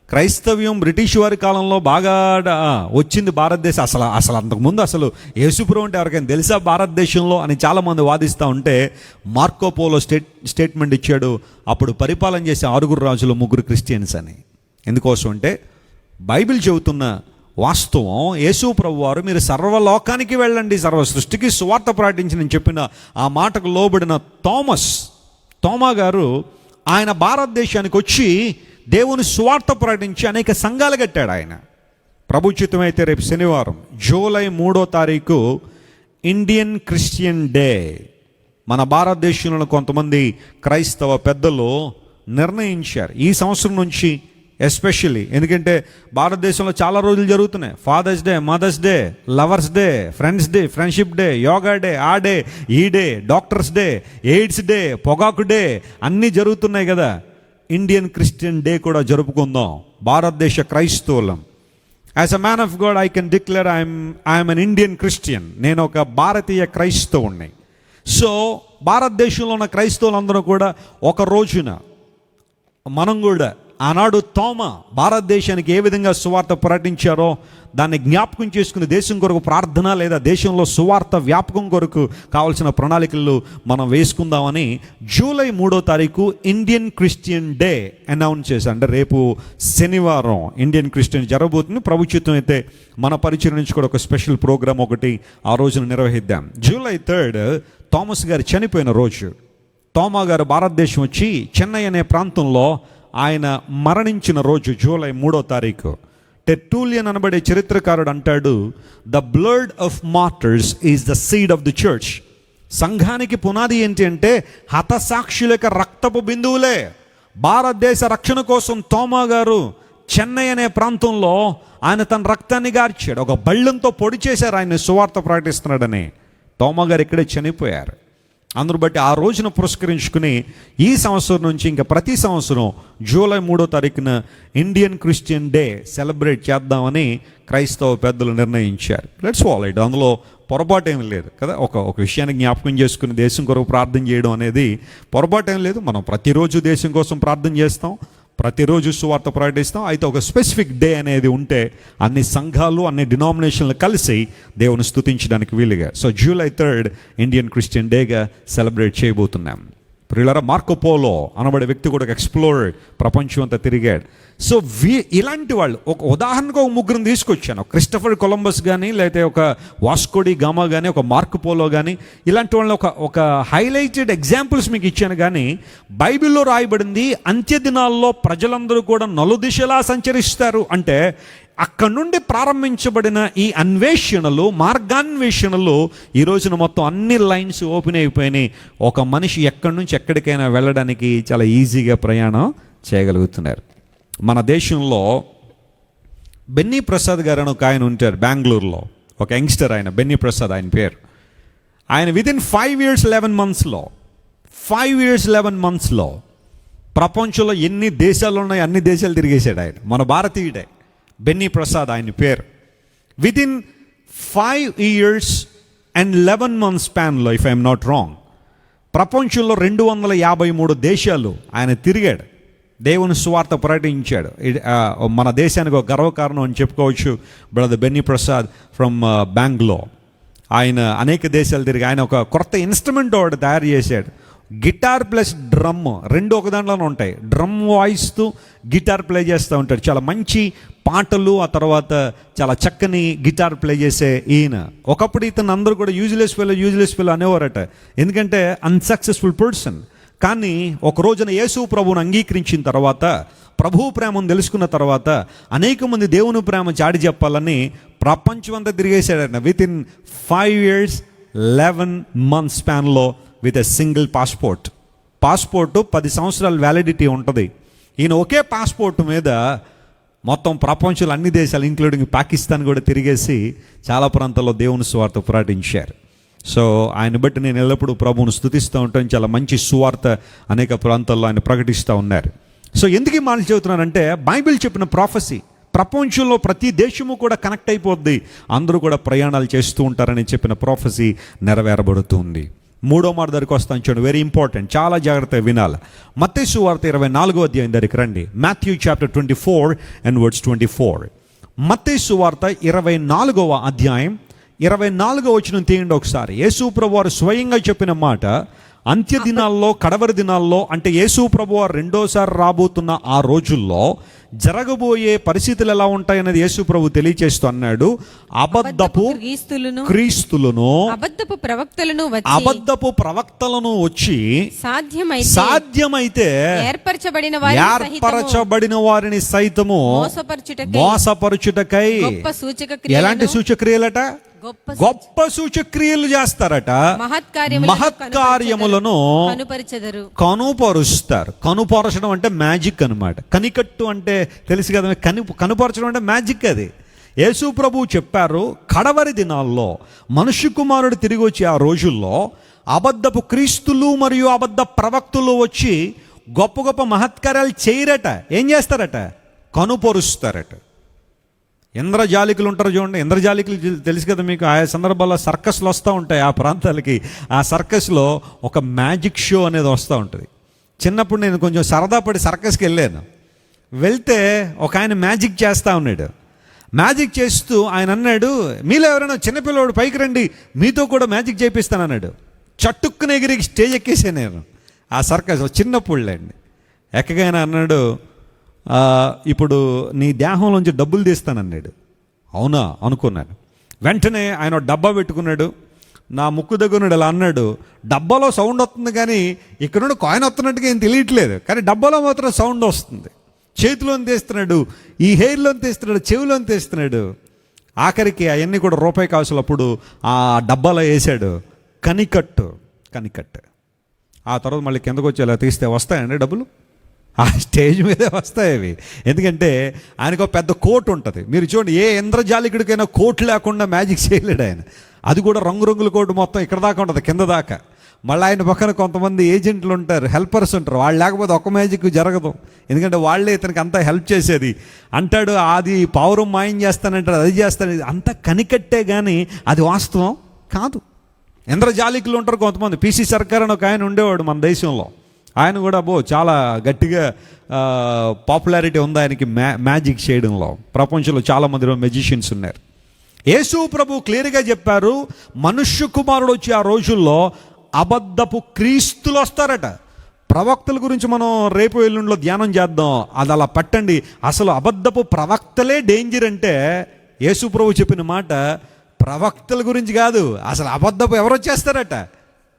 S2: క్రైస్తవ్యం బ్రిటిష్ వారి కాలంలో బాగా వచ్చింది భారతదేశం. అసలు అంతకుముందు అసలు యేసుప్రభు అంటే ఎవరికైనా తెలుసా భారతదేశంలో అని చాలామంది వాదిస్తూ ఉంటే మార్కో పోలో స్టేట్మెంట్ ఇచ్చాడు, అప్పుడు పరిపాలన చేసే 6 రాజులు 3 క్రిస్టియన్స్ అని. ఎందుకోసం అంటే బైబిల్ చెబుతున్న వాస్తవం, యేసు ప్రభు వారు మీరు సర్వలోకానికి వెళ్ళండి, సర్వ సృష్టికి సువార్త ప్రకటించి నేను చెప్పిన ఆ మాటకు లోబడిన తోమా గారు ఆయన భారతదేశానికి వచ్చి దేవుని సువార్త ప్రకటించి అనేక సంఘాలు కట్టాడు. ఆయన ప్రభుచితమైతే రేపు శనివారం జూలై 3వ తారీఖు ఇండియన్ క్రిస్టియన్ డే. మన భారతదేశంలో కొంతమంది క్రైస్తవ పెద్దలు నిర్ణయించారు ఈ సంవత్సరం నుంచి ఎస్పెషల్లీ, ఎందుకంటే భారతదేశంలో చాలా రోజులు జరుగుతున్నాయి. Fathers day, mothers day, lovers day, friends day, friendship day, yoga day, ఆ డే, ఈ day, doctors day, AIDS day, పొగాకు డే అన్నీ జరుగుతున్నాయి కదా. ఇండియన్ క్రిస్టియన్ డే కూడా జరుపుకుందాం భారతదేశ క్రైస్తవులం. As a man of God I can declare I'm an Indian Christian. నేను ఒక భారతీయ క్రైస్తవుణ్ణి. సో భారతదేశంలో ఉన్న క్రైస్తవులందరూ కూడా ఒక రోజున మనం కూడా ఆనాడు తోమా భారతదేశానికి ఏ విధంగా సువార్త ప్రకటించారో దాన్ని జ్ఞాపకం చేసుకుని దేశం కొరకు ప్రార్థన లేదా దేశంలో సువార్త వ్యాపకం కొరకు కావాల్సిన ప్రణాళికలు మనం వేసుకుందామని జూలై 3వ తారీఖు ఇండియన్ క్రిస్టియన్ డే అనౌన్స్ చేశారు. అంటే రేపు శనివారం ఇండియన్ క్రిస్టియన్ జరగబోతుంది. ప్రభుత్వం అయితే మన పరిచయం నుంచి కూడా ఒక స్పెషల్ ప్రోగ్రామ్ ఒకటి ఆ రోజున నిర్వహిద్దాం. జూలై 3 థామస్ గారు చనిపోయిన రోజు. తోమా గారు భారతదేశం వచ్చి చెన్నై అనే ప్రాంతంలో ఆయన మరణించిన రోజు జూలై 3వ తారీఖు. టెర్టూలియన్ అనబడే చరిత్రకారుడు అంటాడు, the blood of martyrs is the seed of the church. సంఘానికి పునాది ఏంటి అంటే హతసాక్షుల యొక్క రక్తపు బిందువులే. భారతదేశ రక్షణ కోసం తోమా గారు చెన్నై అనే ప్రాంతంలో ఆయన తన రక్తాన్ని గార్చాడు. ఒక బళ్ళంతో పొడి చేశారు ఆయన సువార్త ప్రకటిస్తున్నాడని. తోమా గారు ఇక్కడే చనిపోయారు. అందును బట్టి ఆ రోజున పురస్కరించుకుని ఈ సంవత్సరం నుంచి ఇంకా ప్రతి సంవత్సరం జూలై 3వ తారీఖున ఇండియన్ క్రిస్టియన్ డే సెలబ్రేట్ చేద్దామని క్రైస్తవ పెద్దలు నిర్ణయించారు. Let's follow it. అందులో పొరపాటు ఏం లేదు కదా. ఒక విషయాన్ని జ్ఞాపకం చేసుకుని దేశం కొరకు ప్రార్థన చేయడం అనేది పొరపాటు ఏం లేదు. మనం ప్రతిరోజు దేశం కోసం ప్రార్థన చేస్తాం, ప్రతిరోజు సువార్త ప్రకటిస్తాం. అయితే ఒక స్పెసిఫిక్ డే అనేది ఉంటే అన్ని సంఘాలు, అన్ని డినామినేషన్లు కలిసి దేవుని స్తుతించడానికి వీలుగా. సో జూలై 3 ఇండియన్ క్రిస్టియన్ డేగా సెలబ్రేట్ చేయబోతున్నాం. ప్రియులారా, మార్కో పోలో అనబడే వ్యక్తి కూడా ఎక్స్ప్లోర్ ప్రపంచం అంతా తిరిగాడు. సో ఇలాంటి వాళ్ళు ఒక ఉదాహరణకు ఒక ముగ్గురిని తీసుకొచ్చాను. క్రిస్టఫర్ కొలంబస్ కానీ, లేకపోతే ఒక వాస్కోడి గామా కానీ, ఒక మార్కో పోలో కానీ, ఇలాంటి వాళ్ళని ఒక హైలైటెడ్ ఎగ్జాంపుల్స్ మీకు ఇచ్చాను. కానీ బైబిల్లో రాయబడింది అంత్య దినాల్లో ప్రజలందరూ కూడా నలుదిశలా సంచరిస్తారు అంటే అక్కడి నుండి ప్రారంభించబడిన ఈ అన్వేషణలు, మార్గాన్వేషణలు ఈ రోజున మొత్తం అన్ని లైన్స్ ఓపెన్ అయిపోయినాయి. ఒక మనిషి ఎక్కడి నుంచి ఎక్కడికైనా వెళ్ళడానికి చాలా ఈజీగా ప్రయాణం చేయగలుగుతున్నారు. మన దేశంలో బెన్నీ ప్రసాద్ గారు అని ఒక ఆయన ఉంటారు బెంగళూరులో, ఒక యంగ్స్టర్. ఆయన బెన్నీ ప్రసాద్ ఆయన పేరు. ఆయన విదిన్ 5 years 11 monthsలో 5 years 11 monthsలో ప్రపంచంలో ఎన్ని దేశాలు ఉన్నాయో అన్ని దేశాలు తిరిగేశాడు ఆయన. మన భారతీయుడే, బెన్నీ ప్రసాద్ ఆయన పేరు. విదిన్ 5 years and 11 months స్పాన్లో, ఇఫ్ ఐఎమ్ నాట్ రాంగ్, ప్రపంచంలో 253 దేశాలు ఆయన తిరిగాడు, దేవుని సువార్త ప్రకటించాడు. మన దేశానికి ఒక గర్వకారణం అని చెప్పుకోవచ్చు. Brother Benny Prasad from Bengaluru. ఆయన అనేక దేశాలు తిరిగి ఆయన ఒక కొత్త ఇన్స్ట్రుమెంట్ ఒకటి తయారు చేశాడు. గిటార్ ప్లస్ డ్రమ్ రెండు ఒక దాంట్లోనే ఉంటాయి. డ్రమ్ వాయిస్తూ గిటార్ ప్లే చేస్తూ ఉంటాడు. చాలా మంచి పాటలు, ఆ తర్వాత చాలా చక్కని గిటార్ ప్లే చేసే ఈయన. ఒకప్పుడు ఇతను అందరూ కూడా యూజ్లెస్ ఫెలో అనేవారట, ఎందుకంటే అన్సక్సెస్ఫుల్ పర్సన్. కానీ ఒక రోజున యేసు ప్రభువును అంగీకరించిన తర్వాత, ప్రభు ప్రేమను తెలుసుకున్న తర్వాత అనేక మంది దేవుని ప్రేమ చాటి చెప్పాలని ప్రపంచం అంతా తిరిగేశాడట. వితిన్ 5 years 11 months స్పాన్లో విత్ ఎ సింగిల్ పాస్పోర్ట్. 10 సంవత్సరాల వ్యాలిడిటీ ఉంటుంది. ఈయన ఒకే పాస్పోర్ట్ మీద మొత్తం ప్రపంచంలో అన్ని దేశాలు ఇంక్లూడింగ్ పాకిస్తాన్ కూడా తిరిగేసి చాలా ప్రాంతాల్లో దేవుని సువార్త ప్రకటించారు. సో ఆయన బట్టి నేను ఎల్లప్పుడూ ప్రభువును స్తుతిస్తూ ఉంటాను. చాలా మంచి సువార్త అనేక ప్రాంతాల్లో ఆయన ప్రకటిస్తూ ఉన్నారు. సో ఎందుకు ఈ మాటలు చెబుతున్నానంటే, బైబిల్ చెప్పిన ప్రాఫెసీ ప్రపంచంలో ప్రతి దేశము కూడా కనెక్ట్ అయిపోద్ది, అందరూ కూడా ప్రయాణాలు చేస్తూ ఉంటారని చెప్పిన ప్రాఫెసీ నెరవేరబడుతుంది. 3వ మాట దగ్గరికి వస్తాను చూడండి, వెరీ ఇంపార్టెంట్, చాలా జాగ్రత్తగా వినాలి. మత్తయి సువార్త 24వ అధ్యాయం దగ్గరికి రండి. Matthew chapter 24 and verse 24. మత్తయి సువార్త 24వ అధ్యాయం 24వ వచనం తీయండి ఒకసారి. యేసు ప్రభువారు స్వయంగా చెప్పిన మాట, అంత్య దినాల్లో, కడవరి దినాల్లో, అంటే యేసు ప్రభువారు రెండోసారి రాబోతున్న ఆ రోజుల్లో జరగబోయే పరిస్థితులు ఎలా ఉంటాయనేది యేసు ప్రభు తెలియచేస్తూ అన్నాడు. అబద్ధపు క్రీస్తులను, అబద్ధపు ప్రవక్తలను వచ్చి సాధ్యమైతే ఏర్పరచబడిన వారిని సైతము మోసపరచుటకై ఎలాంటి సూచక్రియలట? గొప్ప సూచక్రియలు చేస్తారట, మహత్కార్యములను కనుపరుస్తారు. కనుపరచడం అంటే మ్యాజిక్ అనమాట. కనికట్టు అంటే తెలుసు కదా, కనుపరచడం అంటే మ్యాజిక్. అది యేసు ప్రభువు చెప్పారు, కడవరి దినాల్లో మనుష్య కుమారుడు తిరిగి వచ్చి ఆ రోజుల్లో అబద్ధపు క్రీస్తులు మరియు అబద్ధ ప్రవక్తులు వచ్చి గొప్ప గొప్ప మహత్కార్యాలు చేయరట. ఏం చేస్తారట? కనుపరుస్తారట. ఇంద్రజాలికులు ఉంటారు చూడండి, ఇంద్రజాలికులు తెలుసు కదా మీకు. ఆయా సందర్భాల్లో సర్కస్లు వస్తూ ఉంటాయి ఆ ప్రాంతాలకి. ఆ సర్కస్లో ఒక మ్యాజిక్ షో అనేది వస్తూ ఉంటుంది. చిన్నప్పుడు నేను కొంచెం సరదా పడి సర్కస్కి వెళ్ళాను. వెళ్తే ఒక ఆయన మ్యాజిక్ చేస్తూ ఉన్నాడు. మ్యాజిక్ చేస్తూ ఆయన అన్నాడు, మీలో ఎవరైనా చిన్నపిల్లవాడు పైకి రండి, మీతో కూడా మ్యాజిక్ చేపిస్తానన్నాడు. చట్టుక్కున ఎగిరి స్టేజ్ ఎక్కేసాను నేను ఆ సర్కస్. చిన్నప్పుడులేండి. ఎక్కగైనా అన్నాడు, ఇప్పుడు నీ దేహంలోంచి డబ్బులు తీస్తానన్నాడు. అవునా అనుకున్నాను. వెంటనే ఆయన డబ్బా పెట్టుకున్నాడు, నా ముక్కు దగ్గర ఇలా అన్నాడు. డబ్బాలో సౌండ్ వస్తుంది కానీ ఇక్కడ నుండి కాయిన్ వస్తున్నట్టుగా ఏం తెలియట్లేదు, కానీ డబ్బాలో మాత్రం సౌండ్ వస్తుంది. చేతిలోని తీస్తున్నాడు, ఈ హెయిర్లోని తీస్తున్నాడు, చెవిలోని తీస్తున్నాడు. ఆఖరికి అవన్నీ కూడా రూపాయి కాసులు అప్పుడు ఆ డబ్బాలో వేసాడు. కనికట్టు. ఆ తర్వాత మళ్ళీ కిందకు వచ్చి ఇలా తీస్తే వస్తాయండి డబ్బులు? ఆ స్టేజ్ మీదే వస్తాయి అవి. ఎందుకంటే ఆయనకు ఒక పెద్ద కోట్ ఉంటుంది. మీరు చూడండి, ఏ ఇంద్రజాలికుడికైనా కోట్ లేకుండా మ్యాజిక్ చేయలేడు ఆయన. అది కూడా రంగురంగుల కోటు మొత్తం ఇక్కడ దాకా ఉంటుంది, కింద దాకా. మళ్ళీ ఆయన పక్కన కొంతమంది ఏజెంట్లు ఉంటారు, హెల్పర్స్ ఉంటారు. వాళ్ళు లేకపోతే ఒక్క మ్యాజిక్ జరగదు, ఎందుకంటే వాళ్ళే ఇతనికి అంతా హెల్ప్ చేసేది. అంటాడు అది పావురం మాయం చేస్తానంటాడు, అది చేస్తాను, అంతా కనికట్టే కానీ అది వాస్తవం కాదు. ఇంద్రజాలికులు ఉంటారు కొంతమంది. పిసి సర్కార్ అని ఒక ఆయన ఉండేవాడు మన దేశంలో. ఆయన కూడా చాలా గట్టిగా పాపులారిటీ ఉంది ఆయనకి మ్యాజిక్ చేయడంలో. ప్రపంచంలో చాలామంది మెజిషియన్స్ ఉన్నారు. యేసు ప్రభు క్లియర్గా చెప్పారు, మనుష్య కుమారుడు వచ్చి ఆ రోజుల్లో అబద్ధపు క్రీస్తులు వస్తారట. ప్రవక్తల గురించి మనం రేపు ఎల్లుండిలో ధ్యానం చేద్దాం, అది అలా పట్టండి. అసలు అబద్ధపు ప్రవక్తలే డేంజర్ అంటే యేసు ప్రభు చెప్పిన మాట ప్రవక్తల గురించి కాదు, అసలు అబద్ధపు ఎవరు వచ్చేస్తారట?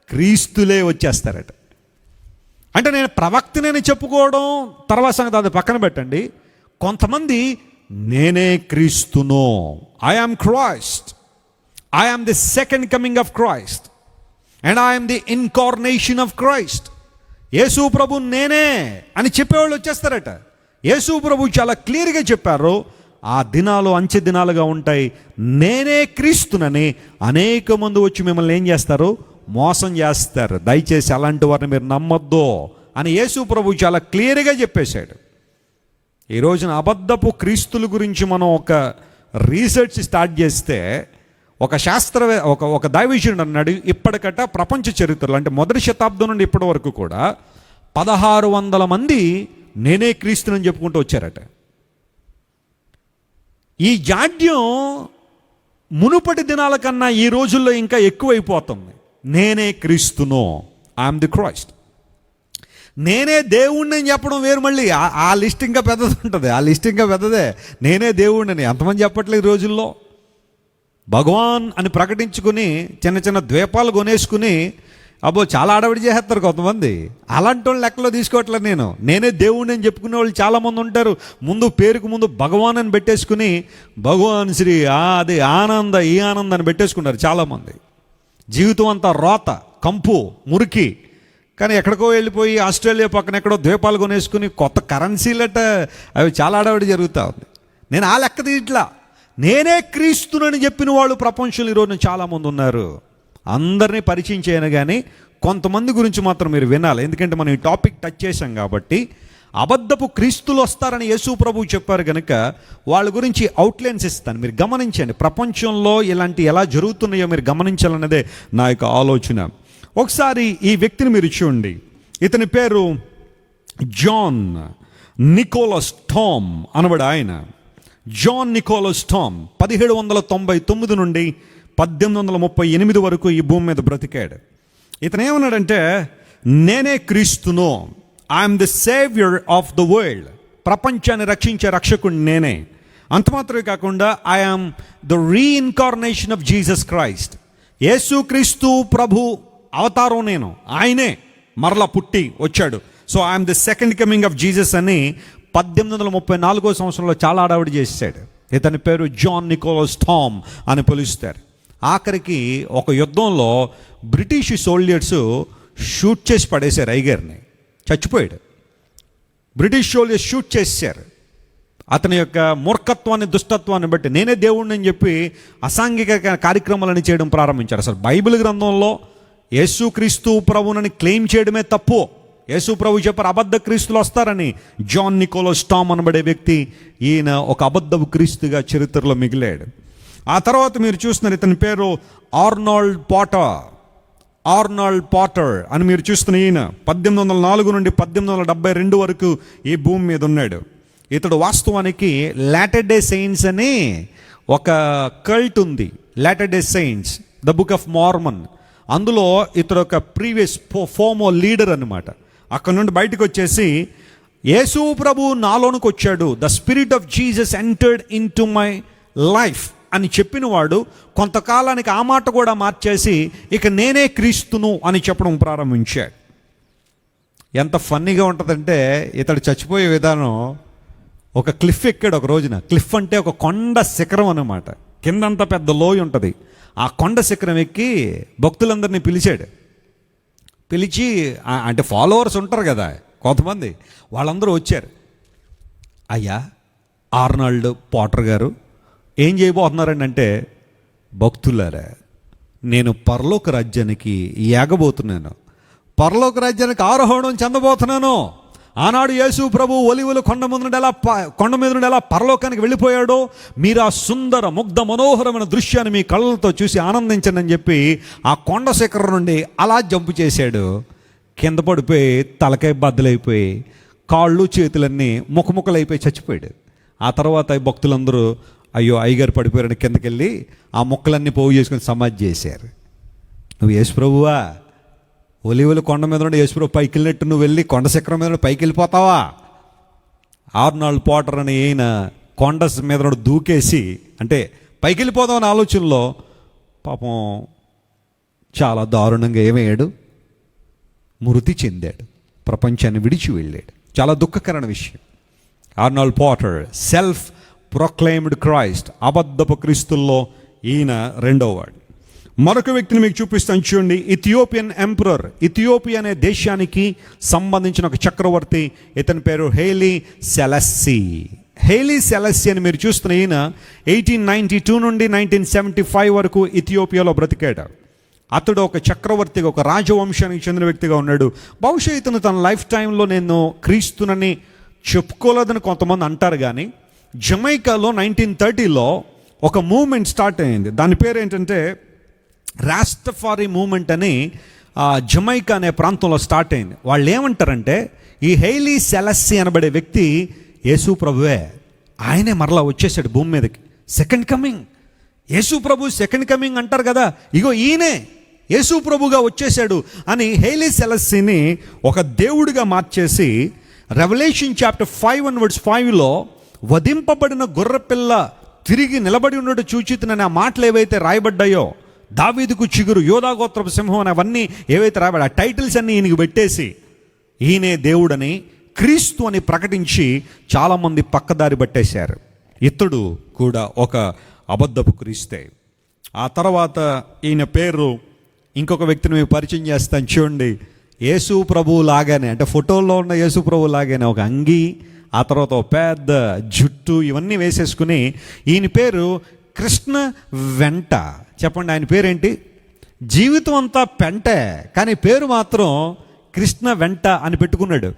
S2: క్రీస్తులే వచ్చేస్తారట. అంటే నేను ప్రవక్తనని చెప్పుకోవడం తర్వాత సంగతి, అది పక్కన పెట్టండి. కొంతమంది నేనే క్రీస్తును, I am Christ, I am the second coming of Christ and I am the incarnation of Christ. యేసు ప్రభు నేనే అని చెప్పేవాళ్ళు వచ్చేస్తారట. యేసు ప్రభు చాలా క్లియర్గా చెప్పారు, ఆ దినాలు అంచె దినాలుగా ఉంటాయి, నేనే క్రీస్తునని అనేక మంది వచ్చి మిమ్మల్ని ఏం చేస్తారు? మోసం చేస్తారు. దయచేసి అలాంటి వారిని మీరు నమ్మొద్దు అని యేసు ప్రభు చాలా క్లియర్గా చెప్పేశాడు. ఈ రోజున అబద్ధపు క్రీస్తుల గురించి మనం ఒక రీసెర్చ్ స్టార్ట్ చేస్తే, ఒక దైవజనుడు అన్నాడు, ఇప్పటికట ప్రపంచ చరిత్రలో అంటే మొదటి శతాబ్దం నుండి ఇప్పటి వరకు కూడా 1600 మంది నేనే క్రీస్తునని చెప్పుకుంటూ వచ్చారట. ఈ జాడ్యం మునుపటి దినాల కన్నా ఈ రోజుల్లో ఇంకా ఎక్కువైపోతుంది. నేనే క్రీస్తును, ఐఎమ్ ది క్రైస్ట్. నేనే దేవుణ్ణి అని చెప్పడం వేరు. మళ్ళీ ఆ లిస్ట్ ఇంకా పెద్దది ఉంటుంది, ఆ లిస్ట్ ఇంకా పెద్దదే. నేనే దేవుణ్ణి ఎంతమంది చెప్పట్లేదు ఈ రోజుల్లో. భగవాన్ అని ప్రకటించుకుని చిన్న చిన్న ద్వీపాలు కొనేసుకుని చాలా ఆడవిడి చేసేస్తారు కొంతమంది. అలాంటి వాళ్ళు లెక్కలో తీసుకోవట్లేదు. నేనే దేవుణ్ణి అని చెప్పుకునే వాళ్ళు చాలామంది ఉంటారు. పేరుకు ముందు భగవాన్ అని పెట్టేసుకుని భగవాన్ శ్రీ అది ఆనంద ఈ ఆనంద అని పెట్టేసుకున్నారు చాలామంది. జీవితం అంతా రోత, కంపు, మురికి. కానీ ఎక్కడికో వెళ్ళిపోయి ఆస్ట్రేలియా పక్కన ఎక్కడో ద్వీపాలు కొనేసుకుని కొత్త కరెన్సీలట, అవి చాలా ఆడవిడి జరుగుతూ ఉంది. నేను ఆ లెక్క తీట్లా. నేనే క్రీస్తునని చెప్పిన వాళ్ళు ప్రపంచంలో ఈరోజు చాలామంది ఉన్నారు. అందరినీ పరిచయం చేయను, కానీ కొంతమంది గురించి మాత్రం మీరు వినాలి, ఎందుకంటే మనం ఈ టాపిక్ టచ్ చేశాం కాబట్టి. అబద్ధపు క్రీస్తులు వస్తారని యేసు ప్రభు చెప్పారు కనుక వాళ్ళ గురించి అవుట్లైన్స్ ఇస్తాను, మీరు గమనించండి. ప్రపంచంలో ఇలాంటి ఎలా జరుగుతున్నాయో మీరు గమనించాలన్నదే నా యొక్క ఆలోచన. ఒకసారి ఈ వ్యక్తిని మీరు చూడండి. ఇతని పేరు జాన్ నికోలస్ టామ్ అనబడి ఆయన. జాన్ నికోలస్ టామ్ 1799 నుండి 1838 వరకు ఈ భూమి మీద బ్రతికాడు. ఇతను ఏమన్నాడంటే, నేనే క్రీస్తును, I'm the saviour of the world. ప్రపంచాన్ని రక్షించే రక్షకుడు నేనే. అంత మాత్రమే కాకుండా I'm the reincarnation of Jesus Christ. యేసు క్రీస్తు ప్రభు అవతారం నేను, ఆయనే మరలా పుట్టి వచ్చాడు. So I'm the second coming of Jesus అని 1834 సంవత్సరంలో చాలా ఆడావిడి చేశాడు. ఇతని పేరు జాన్ నికోలస్ టామ్ అని పిలుస్తారు. ఆఖరికి ఒక యుద్ధంలో బ్రిటిష్ సోల్జర్స్ షూట్ చేసి పడేశారు అయ్యగారిని, చచ్చిపోయాడు. బ్రిటిష్ సోల్జర్స్ షూట్ చేశారు. అతని యొక్క మూర్ఖత్వాన్ని, దుష్టత్వాన్ని బట్టి నేనే దేవుడిని అని చెప్పి అసాంఘిక కార్యక్రమాలను చేయడం ప్రారంభించారు. అసలు బైబిల్ గ్రంథంలో యేసుక్రీస్తు ప్రభువునని క్లెయిమ్ చేయడమే తప్పు. యేసు ప్రభు చెప్పారు అబద్ధ క్రీస్తులు వస్తారని. జాన్ నికోలస్ టామ్ అనబడే వ్యక్తి, ఈయన ఒక అబద్ధపు క్రీస్తుగా చరిత్రలో మిగిలాడు. ఆ తర్వాత మీరు చూస్తున్నారు, ఇతని పేరు ఆర్నాల్డ్ పాటర్ అని మీరు చూస్తున్న ఈయన 1804 నుండి 1872 వరకు ఈ భూమి మీద ఉన్నాడు. ఇతడు వాస్తవానికి లాటర్ డే సెయింట్స్ అని ఒక కల్ట్ ఉంది. Latter Day Saints, the Book of Mormon, అందులో ఇతడు ఒక ప్రీవియస్ ఫోమో లీడర్ అన్నమాట. అక్కడ నుండి బయటకు వచ్చేసి యేసు ప్రభు నాలోనికి వచ్చాడు, the spirit of Jesus entered in to my life అని చెప్పిన వాడు కొంతకాలానికి ఆ మాట కూడా మార్చేసి ఇక నేనే క్రీస్తును అని చెప్పడం ప్రారంభించాడు. ఎంత ఫన్నీగా ఉంటుందంటే, ఇతడు చచ్చిపోయే విధానం, ఒక క్లిఫ్ ఎక్కాడు ఒక రోజున. క్లిఫ్ అంటే ఒక కొండ శిఖరం అన్నమాట, కిందంత పెద్ద లోయ ఉంటుంది. ఆ కొండ శిఖరం ఎక్కి భక్తులందరినీ పిలిచి అంటే ఫాలోవర్స్ ఉంటారు కదా కొంతమంది, వాళ్ళందరూ వచ్చారు. అయ్యా ఆర్నాల్డ్ పాటర్ గారు ఏం చేయబోతున్నారండి అంటే, భక్తులారా నేను పరలోక రాజ్యానికి ఏగబోతున్నాను, పరలోక రాజ్యానికి ఆరోహణం చెందబోతున్నాను. ఆనాడు యేసు ప్రభు ఒలివల కొండ మీద నుండి ఎలా పరలోకానికి వెళ్ళిపోయాడో, మీరు ఆ సుందర ముగ్ధ మనోహరమైన దృశ్యాన్ని మీ కళ్ళతో చూసి ఆనందించండి అని చెప్పి ఆ కొండ శిఖరం నుండి అలా జంపు చేశాడు. కింద పడిపోయి తలకాయ బద్దలైపోయి కాళ్ళు చేతులన్నీ ముక్కముక్కలైపోయి చచ్చిపోయాడు. ఆ తర్వాత ఈ భక్తులందరూ అయ్యో అయ్యగారు పడిపోయారని కిందకెళ్ళి ఆ ముక్కలన్నీ పోగు చేసుకుని సమాధి చేశారు. నువ్వు యేసు ప్రభువా? ఒలివల కొండ మీద నుండి యేసు ప్రభు పైకి వెళ్ళినట్టు నువ్వు వెళ్ళి కొండ శిఖరం మీద నుండి పైకి వెళ్ళిపోతావా? ఆర్నాల్డ్ పోటర్ అని ఈయన కొండ మీద నుండి దూకేసి అంటే పైకి వెళ్ళిపోదాం అనే ఆలోచనలో పాపం చాలా దారుణంగా ఏమయ్యాడు, మృతి చెందాడు, ప్రపంచాన్ని విడిచి వెళ్ళాడు. చాలా దుఃఖకరమైన విషయం. Arnold Potter self proclaimed Christ, అబద్ధపు క్రీస్తుల్లో ఈయన రెండవ వాడు. మరొక వ్యక్తిని మీకు చూపిస్తాను చూడండి. ఇథియోపియన్ ఎంపరర్, ఇథియోపియా అనే దేశానికి సంబంధించిన ఒక చక్రవర్తి, ఇతని పేరు హెయిలీ సెలస్సీ. హెయిలీ సెలస్సీ అని మీరు చూస్తున్న ఈయన 1892 నుండి 1975 వరకు ఇథియోపియాలో బ్రతికాడు. అతడు ఒక చక్రవర్తిగా, ఒక రాజవంశానికి చెందిన వ్యక్తిగా ఉన్నాడు. బహుశా ఇతను తన లైఫ్ టైంలో నేను క్రీస్తునని చెప్పుకోలేదని కొంతమంది అంటారు. కానీ జమైకాలో 1930లో ఒక మూమెంట్ స్టార్ట్ అయింది. దాని పేరు ఏంటంటే రాస్తఫారీ మూమెంట్ అని జమైకా అనే ప్రాంతంలో స్టార్ట్ అయింది. వాళ్ళు ఏమంటారంటే ఈ హెయిలీ సెలస్సీ అనబడే వ్యక్తి యేసు ప్రభువే, ఆయనే మరలా వచ్చేసాడు భూమి మీదకి, సెకండ్ కమింగ్. యేసు ప్రభు సెకండ్ కమింగ్ అంటారు కదా, ఇగో ఈయనే యేసు ప్రభుగా వచ్చేసాడు అని హెయిలీ సెలస్సీని ఒక దేవుడిగా మార్చేసి రెవల్యూషన్ చాప్టర్ 5:5లో వధింపబడిన గొర్రెపిల్ల తిరిగి నిలబడి ఉన్నట్టు చూచితనని ఆ మాటలు ఏవైతే రాయబడ్డాయో, దావీదుకు చిగురు, యోధా గోత్రపు సింహం అని అవన్నీ ఏవైతే రాయబడి ఆ టైటిల్స్ అన్నీ ఈయనకి పెట్టేసి ఈయనే దేవుడని, క్రీస్తు అని ప్రకటించి చాలామంది పక్కదారి పట్టేశారు. ఇతడు కూడా ఒక అబద్ధపు క్రీస్తే. ఆ తర్వాత ఈయన పేరు ఇంకొక వ్యక్తిని మీకు పరిచయం చేస్తాను చూడండి. యేసు ప్రభువు లాగానే, అంటే ఫోటోల్లో ఉన్న యేసు ప్రభువు లాగానే ఒక అంగి, ఆ తర్వాత ఒక పెద్ద జుట్టు, ఇవన్నీ వేసేసుకుని ఈయన పేరు కృష్ణ వెంట. చెప్పండి, ఆయన పేరేంటి? జీవితం అంతా పెంటే, కానీ పేరు మాత్రం కృష్ణ వెంట అని పెట్టుకున్నాడు.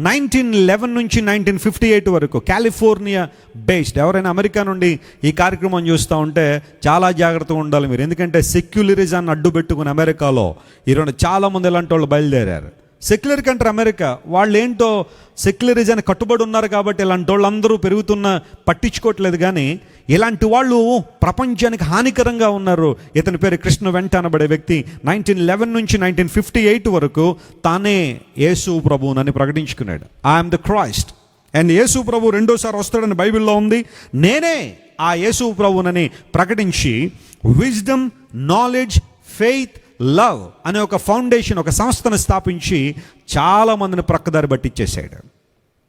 S2: 1911 నుంచి 1958 వరకు కాలిఫోర్నియా బేస్డ్. ఎవరైనా అమెరికా నుండి ఈ కార్యక్రమం చూస్తూ ఉంటే చాలా జాగ్రత్తగా ఉండాలి మీరు. ఎందుకంటే సెక్యులరిజాన్ని అడ్డు పెట్టుకుని అమెరికాలో ఈరోజు చాలామంది ఇలాంటి వాళ్ళు బయలుదేరారు. సెక్యులర్ కంట్రీ అమెరికా, వాళ్ళు ఏంటో సెక్యులరిజాన్ని కట్టుబడి ఉన్నారు కాబట్టి ఇలాంటి వాళ్ళు అందరూ పెరుగుతున్న పట్టించుకోవట్లేదు. కానీ ఇలాంటి వాళ్ళు ప్రపంచానికి హానికరంగా ఉన్నారు. ఇతని పేరు కృష్ణ వెంట అనబడే వ్యక్తి 1911 నుంచి 1958 వరకు తానే యేసు ప్రభువునని ప్రకటించుకున్నాడు. I'm the Christ. అండ్ యేసు ప్రభు రెండోసారి వస్తాడని బైబిల్లో ఉంది. నేనే ఆ యేసు ప్రభువునని ప్రకటించి విజ్డమ్, నాలెడ్జ్, ఫెయిత్, లవ్ అనే ఒక ఫౌండేషన్, ఒక సంస్థను స్థాపించి చాలామందిని ప్రక్కదారి పట్టించేశాడు.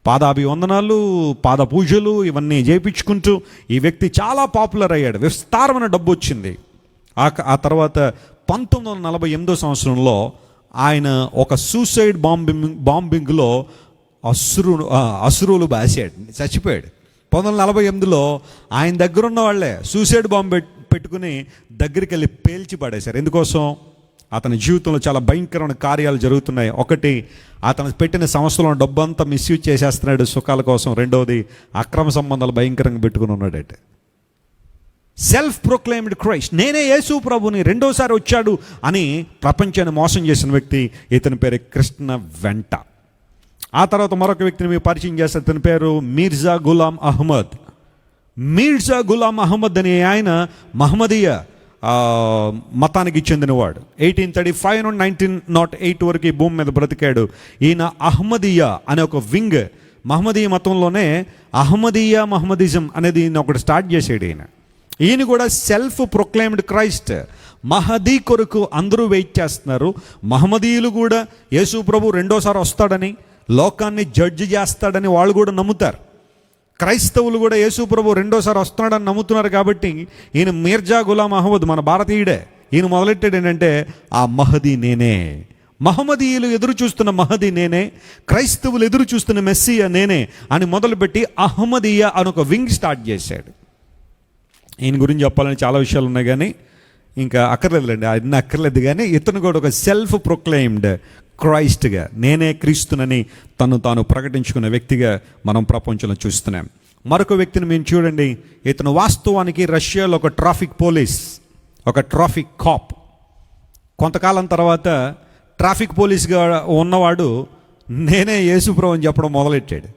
S2: పాదాభివందనాలు, పాద పూజలు ఇవన్నీ చేయించుకుంటూ ఈ వ్యక్తి చాలా పాపులర్ అయ్యాడు. విస్తారమైన డబ్బు వచ్చింది. ఆ తర్వాత 1948 సంవత్సరంలో ఆయన ఒక సూసైడ్ బాంబింగ్లో అసురులు బాసాడు, చచ్చిపోయాడు. 1948లో ఆయన దగ్గర ఉన్న వాళ్ళే సూసైడ్ బాంబు పెట్టుకుని దగ్గరికి వెళ్ళి పేల్చి పడేశారు. ఎందుకోసం? అతని జీవితంలో చాలా భయంకరమైన కార్యాలు జరుగుతున్నాయి. ఒకటి, అతను పెట్టిన సంవత్సరంలో డబ్బంతా మిస్యూజ్ చేసేస్తున్నాడు సుఖాల కోసం. రెండవది, అక్రమ సంబంధాలు భయంకరంగా పెట్టుకుని ఉన్నాడట. సెల్ఫ్ ప్రొక్లైమ్డ్ క్రైస్ట్, నేనే యేసు ప్రభుని రెండోసారి వచ్చాడు అని ప్రపంచాన్ని మోసం చేసిన వ్యక్తి. ఇతని పేరు కృష్ణ వెంట. ఆ తర్వాత మరొక వ్యక్తిని మీకు పరిచయం చేస్తే ఇతని పేరు మీర్జా గులాం అహ్మద్. మీర్జా గులాం అహ్మద్ అనే ఆయన మహమ్మదీయ మతానికి చెందినవాడు. 1835 నుండి 1908 వరకు ఈ భూమి మీద బ్రతికాడు. ఈయన అహ్మదీయా అనే ఒక వింగ్, మహమ్మదీయ మతంలోనే అహ్మదీయా మహమ్మదిజం అనేది ఈయన ఒకటి స్టార్ట్ చేసాడు. ఈయన కూడా సెల్ఫ్ ప్రొక్లైమ్డ్ క్రైస్ట్. మహదీ కొరకు అందరూ వెయిట్ చేస్తున్నారు. మహమ్మదీయులు కూడా యేసు ప్రభు రెండోసారి వస్తాడని, లోకాన్ని జడ్జి చేస్తాడని వాళ్ళు కూడా నమ్ముతారు. క్రైస్తవులు కూడా యేసు ప్రభు రెండోసారి వస్తున్నాడని నమ్ముతున్నారు. కాబట్టి ఈయన మీర్జా గులాం అహ్మద్ మన భారతీయుడే. ఈయన మొదలెట్టాడు ఏంటంటే ఆ మహదీ నేనే. మహమ్మదీయులు ఎదురు చూస్తున్న మహదీ నేనే, క్రైస్తవులు ఎదురు చూస్తున్న మెస్సియా నేనే అని మొదలుపెట్టి అహ్మదీయా అని ఒక వింగ్ స్టార్ట్ చేశాడు. ఈయన గురించి చెప్పాలని చాలా విషయాలు ఉన్నాయి. కానీ ఇంకా అక్కర్లేదులేండి, అన్ని అక్కర్లేదు. కానీ ఇతను కూడా ఒక సెల్ఫ్ ప్రొక్లెయిమ్డ్ క్రైస్ట్గా, నేనే క్రీస్తునని తను తాను ప్రకటించుకున్న వ్యక్తిగా మనం ప్రపంచంలో చూస్తున్నాం. మరొక వ్యక్తిని మీరు చూడండి. ఇతను వాస్తవానికి రష్యాలో ఒక ట్రాఫిక్ పోలీస్, ఒక ట్రాఫిక్ కాప్. కొంతకాలం తర్వాత ట్రాఫిక్ పోలీస్గా ఉన్నవాడు నేనే యేసుప్రభు అని చెప్పడం మొదలెట్టాడు.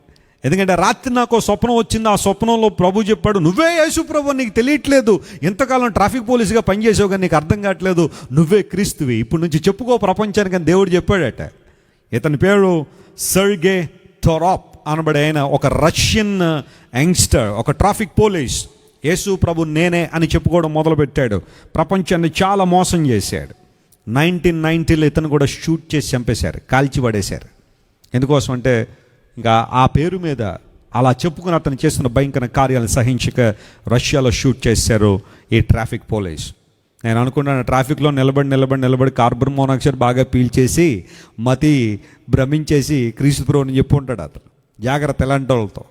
S2: ఎందుకంటే రాత్రి నాకు స్వప్నం వచ్చింది. ఆ స్వప్నంలో ప్రభు చెప్పాడు, నువ్వే యేసుప్రభు, నీకు తెలియట్లేదు, ఎంతకాలం ట్రాఫిక్ పోలీసుగా పనిచేసావు కానీ నీకు అర్థం కావట్లేదు, నువ్వే క్రీస్తువి, ఇప్పుడు నుంచి చెప్పుకో ప్రపంచానికి అని దేవుడు చెప్పాడట. ఇతని పేరు సెర్గే టొరాప్ అనబడే ఆయన ఒక రష్యన్ యంగ్స్టర్, ఒక ట్రాఫిక్ పోలీస్. యేసు ప్రభు నేనే అని చెప్పుకోవడం మొదలుపెట్టాడు. ప్రపంచాన్ని చాలా మోసం చేశాడు. 1990లో ఇతను కూడా షూట్ చేసి చంపేశారు, కాల్చి పడేశారు. ఎందుకోసం అంటే ఇంకా ఆ పేరు మీద అలా చెప్పుకుని అతను చేస్తున్న భయంకర కార్యాలను సహించక రష్యాలో షూట్ చేశారు ఈ ట్రాఫిక్ పోలీస్. నేను అనుకున్నాను, ట్రాఫిక్లో నిలబడి కార్బన్ మోనాక్సైడ్ బాగా పీల్చేసి మతి భ్రమించేసి క్రీస్తు ప్రభువుని చెప్పి ఉంటాడు అతను. జాగ్రత్త ఇలాంటి వాళ్ళతో.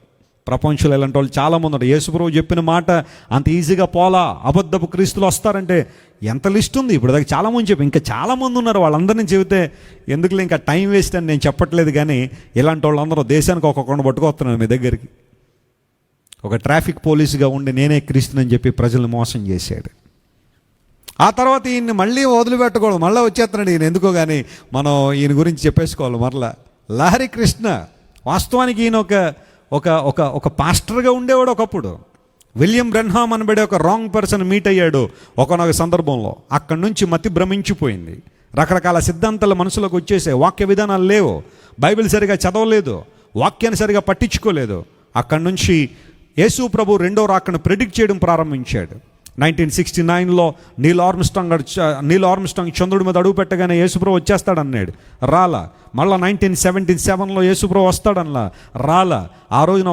S2: ప్రపంచంలో ఇలాంటి వాళ్ళు చాలామంది ఉన్నారు. యేసుప్రభు చెప్పిన మాట అంత ఈజీగా పోలా. అబద్ధపు క్రీస్తులు వస్తారంటే ఎంత లిస్ట్ ఉంది. ఇప్పుడు దాకా చాలామంది చెప్పి, ఇంకా చాలామంది ఉన్నారు. వాళ్ళందరినీ చెబితే ఎందుకులే, ఇంకా టైం వేస్ట్ అని నేను చెప్పట్లేదు. కానీ ఇలాంటి వాళ్ళందరూ దేశానికి ఒక్కొక్కరిని పట్టుకొస్తున్నాను మీ దగ్గరికి. ఒక ట్రాఫిక్ పోలీసుగా ఉండి నేనే క్రీస్తునని చెప్పి ప్రజల్ని మోసం చేశాడు. ఆ తర్వాత ఈయన్ని మళ్ళీ వదిలిపెట్టకూడదు, మళ్ళీ వచ్చేస్తున్నాడు ఈయన. ఎందుకో కానీ మనం ఈయన గురించి చెప్పేసుకోవాలి మరలా. లహరి కృష్ణ వాస్తవానికి ఈయన ఒక పాస్టర్గా ఉండేవాడు ఒకప్పుడు. విలియం బ్రెన్హామ్ అనబడే ఒక రాంగ్ పర్సన్ మీట్ అయ్యాడు ఒకనొక సందర్భంలో. అక్కడి నుంచి మతి భ్రమించిపోయింది. రకరకాల సిద్ధాంతాలు మనసులోకి వచ్చేసాయి. వాక్య విధానాలు లేవు, బైబిల్ సరిగా చదవలేదు, వాక్యాన్ని సరిగా పట్టించుకోలేదు. అక్కడి నుంచి యేసు ప్రభు రెండో రాకను ప్రెడిక్ట్ చేయడం ప్రారంభించాడు. 1969లో నీల్ ఆర్మ్స్ట్రాంగ్ చంద్రుడి మీద అడుగు పెట్టగానే యేసుప్రభు వచ్చేస్తాడన్నాడు, రాలా. మళ్ళీ 1977లో యేసుప్రభు వస్తాడనలా, రాలా. ఆ రోజున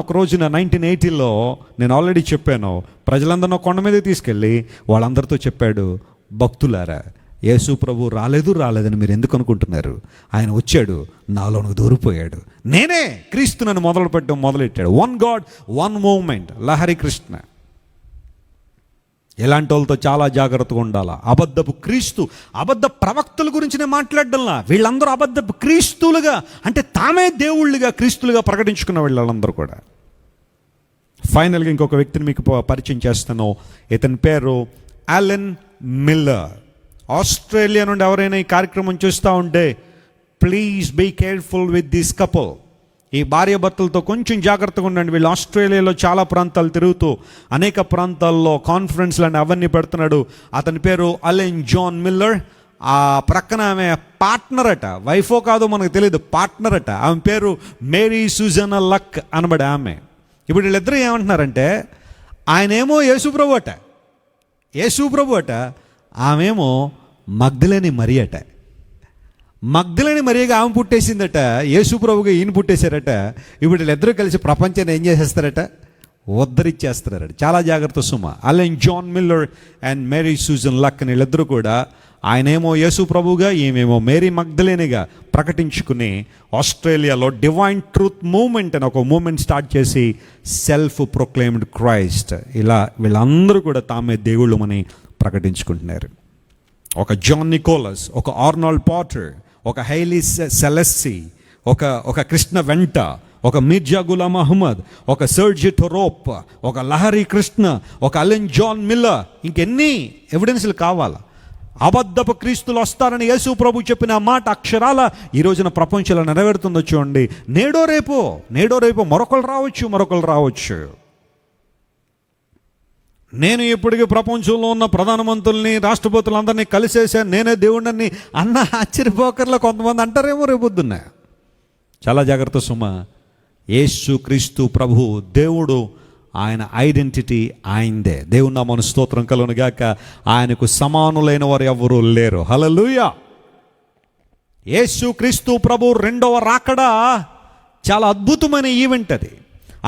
S2: 1980లో నేను ఆల్రెడీ చెప్పాను, ప్రజలందరినీ కొండ మీద తీసుకెళ్ళి వాళ్ళందరితో చెప్పాడు, భక్తులారా, యేసు ప్రభు రాలేదని మీరు ఎందుకు అనుకుంటున్నారు? ఆయన వచ్చాడు, నాలోనికి దూరిపోయాడు, నేనే క్రీస్తునని మొదలెట్టాడు. One god one moment. Lahari Krishna. ఎలాంటి వాళ్ళతో చాలా జాగ్రత్తగా ఉండాలా. అబద్ధపు క్రీస్తు, అబద్ధ ప్రవక్తల గురించి నేను మాట్లాడడంలా. వీళ్ళందరూ అబద్ధపు క్రీస్తులుగా, అంటే తామే దేవుళ్ళుగా క్రీస్తులుగా ప్రకటించుకున్న వీళ్ళందరూ కూడా. ఫైనల్గా ఇంకొక వ్యక్తిని మీకు పరిచయం చేస్తాను. ఇతని పేరు అలెన్ మిల్లర్. ఆస్ట్రేలియా నుండి ఎవరైనా ఈ కార్యక్రమం చూస్తూ ఉంటే please be careful with this couple. ఈ భార్యాభర్తలతో కొంచెం జాగ్రత్తగా ఉండండి. వీళ్ళు ఆస్ట్రేలియాలో చాలా ప్రాంతాలు తిరుగుతూ అనేక ప్రాంతాల్లో కాన్ఫరెన్స్లు అని అవన్నీ పెడుతున్నాడు. అతని పేరు అలెన్ జాన్ మిల్లర్. ఆ ప్రక్కన ఆమె పార్ట్నర్ అట, వైఫో కాదో మనకు తెలియదు, పార్ట్నర్ అట. ఆమె పేరు మేరీ సూజనా లక్ అనబడే ఆమె. ఇప్పుడు వీళ్ళిద్దరూ ఏమంటున్నారంటే, ఆయనేమో యేసుప్రభు అట, ఆమెమో మగ్దలేని మరి అట. మగ్దలేని మరియగా ఆమె పుట్టేసిందట, యేసుప్రభుగా ఈయన పుట్టేశారట. ఇప్పుడు వీళ్ళిద్దరూ కలిసి ప్రపంచాన్ని ఏం చేసేస్తారట? ఉద్ధరించేస్తారట. చాలా జాగ్రత్త సుమ. Allen John Miller and Mary Susan Luck అని వీళ్ళిద్దరూ కూడా ఆయనేమో యేసుప్రభుగా, ఈమెమో మేరీ మగ్దలేనిగా ప్రకటించుకుని ఆస్ట్రేలియాలో డివైన్ ట్రూత్ మూమెంట్ అని ఒక మూమెంట్ స్టార్ట్ చేసి సెల్ఫ్ ప్రొక్లెయిమ్డ్ క్రైస్ట్, ఇలా వీళ్ళందరూ కూడా తామే దేవుళ్ళమని ప్రకటించుకుంటున్నారు. ఒక జాన్ నికోలస్, ఒక ఆర్నాల్డ్ పాటర్, ఒక హైలీ సెలెస్సీ, ఒక కృష్ణ వెంట, ఒక మిర్జా గులాం అహ్మద్, ఒక సెర్జీ టొరాప్, ఒక లహరి కృష్ణ, ఒక అలెన్ జాన్ మిల్లర్. ఇంకెన్ని ఎవిడెన్స్లు కావాలా? అబద్ధపు క్రీస్తులు వస్తారని యేసు ప్రభు చెప్పిన మాట అక్షరాల ఈ రోజున ప్రపంచంలో నెరవేరుతుందో చూడండి. నేడో రేపో మరొకరు రావచ్చు. నేను ఇప్పటికీ ప్రపంచంలో ఉన్న ప్రధానమంత్రుల్ని, రాష్ట్రపతులందరినీ కలిసేసాను, నేనే దేవుడిని అన్న ఆశ్చర్యపోకర్లో కొంతమంది అంటారేమో రేపొద్దున్న. చాలా జాగ్రత్త సుమ. యేసు క్రీస్తు ప్రభు దేవుడు, ఆయన ఐడెంటిటీ ఆయనదే. దేవుని నామమున స్తోత్రం కలుగును గాక. ఆయనకు సమానులైన వారు ఎవరూ లేరు. హల్లెలూయా. యేసు క్రీస్తు ప్రభు రెండవ రాకడా చాలా అద్భుతమైన ఈవెంట్ అది.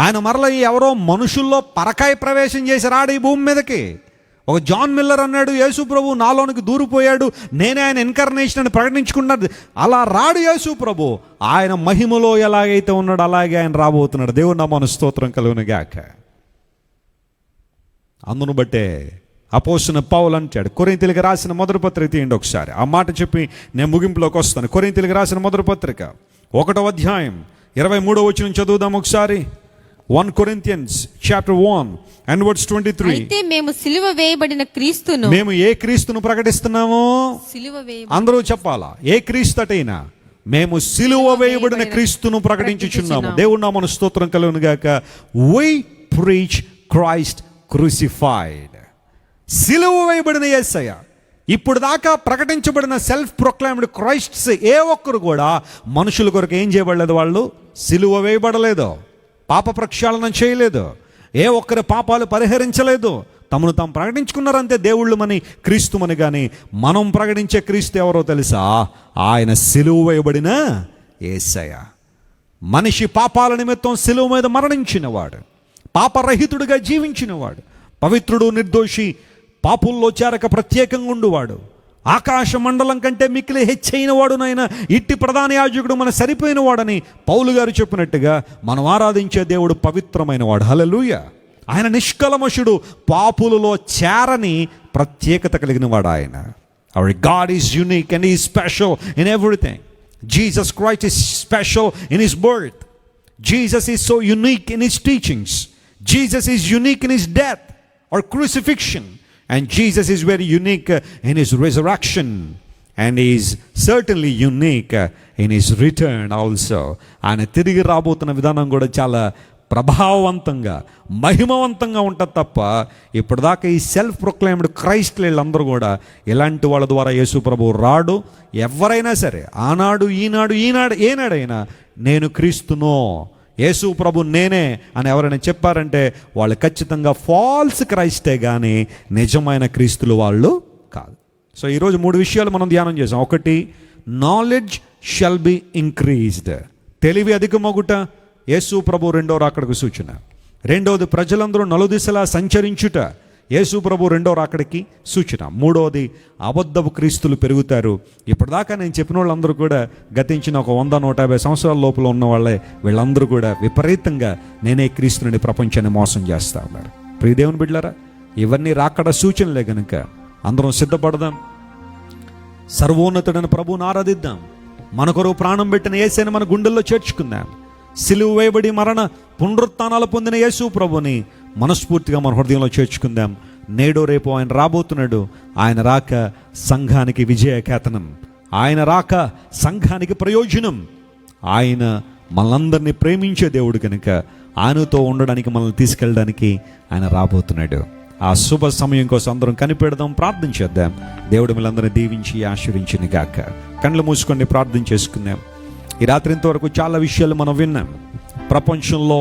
S2: ఆయన మరలా ఎవరో మనుషుల్లో పరకాయ ప్రవేశం చేసి రాడు ఈ భూమి మీదకి. ఒక జాన్ మిల్లర్ అన్నాడు, యేసు ప్రభు నాలోనికి దూరిపోయాడు, నేనే ఆయన ఇన్కార్నేషన్ అని ప్రకటించుకున్నాడు. అలా రాడు యేసు ప్రభు. ఆయన మహిమలో ఎలాగైతే ఉన్నాడు అలాగే ఆయన రాబోతున్నాడు. దేవుని నామమున స్తోత్రం కలుగును గాక. అందును బట్టే అపోస్తలుడైన పౌలు అంటాడు, కొరింథీయులకు రాసిన మొదటి పత్రిక తీయండి ఒకసారి. ఆ మాట చెప్పి నేను ముగింపులోకి వస్తాను. కొరింథీయులకు రాసిన మొదటి పత్రిక 1వ అధ్యాయం 23వ వచనం చదువుదాం ఒకసారి. 1 Corinthians chapter 1 and verse 23.
S3: అయితే మేము సిలువ వేయబడిన క్రీస్తును,
S2: మేము ఏ క్రీస్తును ప్రకటిస్తున్నాము?
S3: సిలువ వేయబడిన
S2: అందరూ చెప్పాలా? ఏ క్రీస్తు అటైనా మేము సిలువ వేయబడిన క్రీస్తును ప్రకటించుచున్నాము. దేవుడు నామమున స్తోత్రం కలుగును గాక. we preach Christ crucified. సిలువ వేయబడిన యేసయ్య. ఇప్పుడు దాకా ప్రకటించబడిన సెల్ఫ్ ప్రొక్లైమ్డ్ క్రైస్ట్స్ ఏ ఒక్కరు కూడా మనుషుల కొరకు ఏం చేయబడలేదు? వాళ్ళు సిలువ వేయబడలేదు, పాప ప్రక్షాళన చేయలేదు, ఏ ఒక్కరి పాపాలు పరిహరించలేదు. తమను తాము ప్రకటించుకున్నారంతే దేవుళ్ళమని, క్రీస్తుమని. కానీ మనం ప్రకటించే క్రీస్తు ఎవరో తెలుసా? ఆయన సిలువ వేయబడిన యేసయ్య. మనిషి పాపాల నిమిత్తం సిలువ మీద మరణించినవాడు, పాపరహితుడిగా జీవించినవాడు, పవిత్రుడు, నిర్దోషి, పాపుల్లో చేరక ప్రత్యేకంగా ఉండువాడు, ఆకాశ మండలం కంటే మిక్కిలి హెచ్చైన వాడునైనా ఇట్టి ప్రధాన యాజకుడు మన సరిపోయిన వాడని పౌలు గారు చెప్పినట్టుగా మనం ఆరాధించే దేవుడు పవిత్రమైన వాడు. హల్లెలూయా. ఆయన నిష్కల్మషుడు, పాపులలో చేరని ప్రత్యేకత కలిగిన వాడు ఆయన. Our God is unique and He is special in everything. Jesus Christ is special in His birth. Jesus is so unique in His teachings. Jesus is unique in His death or crucifixion. And Jesus is very unique in His resurrection. And He is certainly unique in His return also. ఆయన తిరిగి రాబోతున్న విధానం కూడా చాలా ప్రభావవంతంగా, మహిమవంతంగా ఉంటుంది తప్ప ఇప్పటిదాకా ఈ సెల్ఫ్ ప్రొక్లైమ్డ్ క్రైస్ట్ వీళ్ళందరూ కూడా ఇలాంటి వాళ్ళ ద్వారా యేసు ప్రభువు రాడు. ఎవరైనా సరే ఆనాడు ఈనాడు ఏనాడైనా నేను క్రీస్తునో, యేసు ప్రభు నేనే అని ఎవరైనా చెప్పారంటే వాళ్ళు ఖచ్చితంగా ఫాల్స్ క్రైస్టే కానీ నిజమైన క్రీస్తులు వాళ్ళు కాదు. సో ఈరోజు 3 విషయాలు మనం ధ్యానం చేసాం. 1, నాలెడ్జ్ షల్ బి ఇంక్రీజ్డ్. తెలివి అధికమగుట యేసు ప్రభు రెండో రాకడకు సూచన. 2వది, ప్రజలందరూ నలుదిశలా సంచరించుట యేసు ప్రభు రెండో రాకడికి సూచన. 3వది, అబద్ధపు క్రీస్తులు పెరుగుతారు. ఇప్పటిదాకా నేను చెప్పిన వాళ్ళందరూ కూడా గతించిన ఒక 100-150 సంవత్సరాల లోపల ఉన్న వాళ్ళే. వీళ్ళందరూ కూడా విపరీతంగా నేనే క్రీస్తుని ప్రపంచాన్ని మోసం చేస్తా ఉన్నారు. ప్రియ దేవుని బిడ్డలారా, ఇవన్నీ రాకడ సూచనలే కనుక అందరం సిద్ధపడదాం. సర్వోన్నతుడైన ప్రభువుని ఆరాధిద్దాం. మన కొరకు ప్రాణం పెట్టిన యేసుని మన గుండెల్లో చేర్చుకుందాం. సిలువ వేయబడి మరణ పునరుత్థానాలు పొందిన యేసు ప్రభుని మనస్ఫూర్తిగా మన హృదయంలో చేర్చుకుందాం. నేడో రేపు ఆయన రాబోతున్నాడు. ఆయన రాక సంఘానికి విజయకేతనం, ఆయన రాక సంఘానికి ప్రయోజనం. ఆయన మనలందరినీ ప్రేమించే దేవుడు కనుక ఆయనతో ఉండడానికి, మనల్ని తీసుకెళ్ళడానికి ఆయన రాబోతున్నాడు. ఆ శుభ సమయం కోసం అందరం కనిపెడదాం, ప్రార్థన చేద్దాం. దేవుడు మిమ్మల్ని దీవించి ఆశీర్వించిన గాక. కళ్ళు మూసుకొని ప్రార్థన చేసుకుందాం. ఈ రాత్రి ఇంతవరకు చాలా విషయాలు మనం విన్నాం. ప్రపంచంలో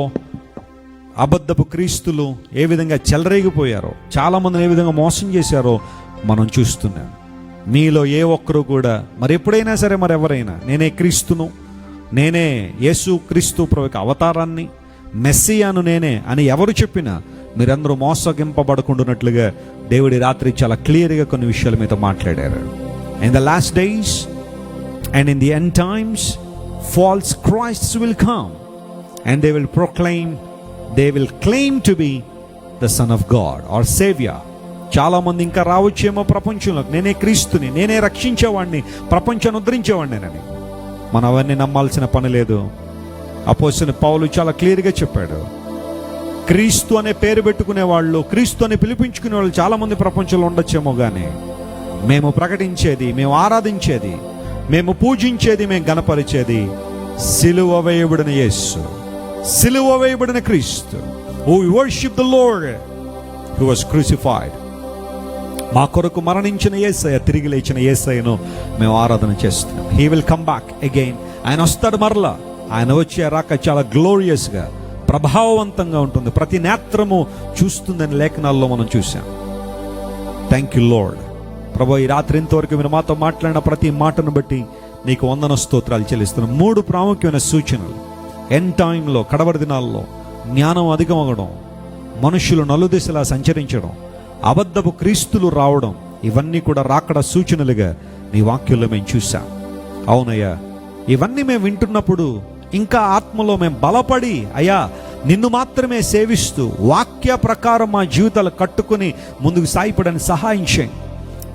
S2: అబద్ధపు క్రీస్తులు ఏ విధంగా చెలరేగిపోయారో, చాలామందిని ఏ విధంగా మోసం చేశారో మనం చూస్తున్నాం. మీలో ఏ ఒక్కరు కూడా మరి ఎప్పుడైనా సరే ఎవరైనా నేనే క్రీస్తును, నేనే యేసు క్రీస్తు ప్రభు అవతారాన్ని, మెస్సియాను నేనే అని ఎవరు చెప్పినా మీరందరూ మోసగింపబడకుండానట్లుగా దేవుడి రాత్రి చాలా క్లియర్గా కొన్ని విషయాల మీద మాట్లాడారు. In the last days and in the end times false Christs will come and they will proclaim, they will claim to be the Son of God or Savior. చాలా మంది ఇంకా రావచ్చేమో ప్రపంచంలో, నేనే క్రీస్తుని, నేనే రక్షించేవాడిని, ప్రపంచాన్ని ఉద్ధరించేవాడిని. మనం అవన్నీ నమ్మాల్సిన పని లేదు. అపోస్తలుడైన పౌలు చాలా క్లియర్గా చెప్పాడు, క్రీస్తు అనే పేరు పెట్టుకునే వాళ్ళు, క్రీస్తు అని పిలిపించుకునే వాళ్ళు చాలా మంది ప్రపంచంలో ఉండొచ్చేమో, కానీ మేము ప్రకటించేది, మేము ఆరాధించేది, మేము పూజించేది, మేము గణపరిచేది సిలువ వేయబడిన యేసు, సిలువ వేయబడిన క్రీస్తు. We worship the Lord who was crucified. మా కొరకు మరణించిన యేసయ్య, తిరిగి లేచిన యేసయ్యను మేము ఆరాధన చేస్తున్నాం. He will come back again. ఆయన వస్తాడు మరలా. ఆయన వచ్చే రాక చాలా గ్లోరియస్గా, ప్రభావవంతంగా ఉంటుంది. ప్రతి నేత్రము చూస్తుందని లేఖనాల్లో మనం చూసాం. Thank you lord. ప్రభు, ఈ రాత్రి ఇంతవరకు మీరు మాతో మాట్లాడిన ప్రతి మాటను బట్టి నీకు వందన స్తోత్రాలు చెల్లిస్తున్నాం. 3 ప్రాముఖ్యమైన సూచనలు. ఎండ్ టైంలో, కడవరి దినాల్లో జ్ఞానం అధికమవడం, మనుషులు నలుదిశలా సంచరించడం, అబద్ధపు క్రీస్తులు రావడం, ఇవన్నీ కూడా రాకడ సూచనలుగా నీ వాక్యంలో మేము చూసాం. అవునయ్యా, ఇవన్నీ మేము వింటున్నప్పుడు ఇంకా ఆత్మలో మేము బలపడి, అయ్యా నిన్ను మాత్రమే సేవిస్తూ వాక్య ప్రకారం మా జీవితాలు కట్టుకుని ముందుకు సాగిపోవడానికి సహాయం చేయి.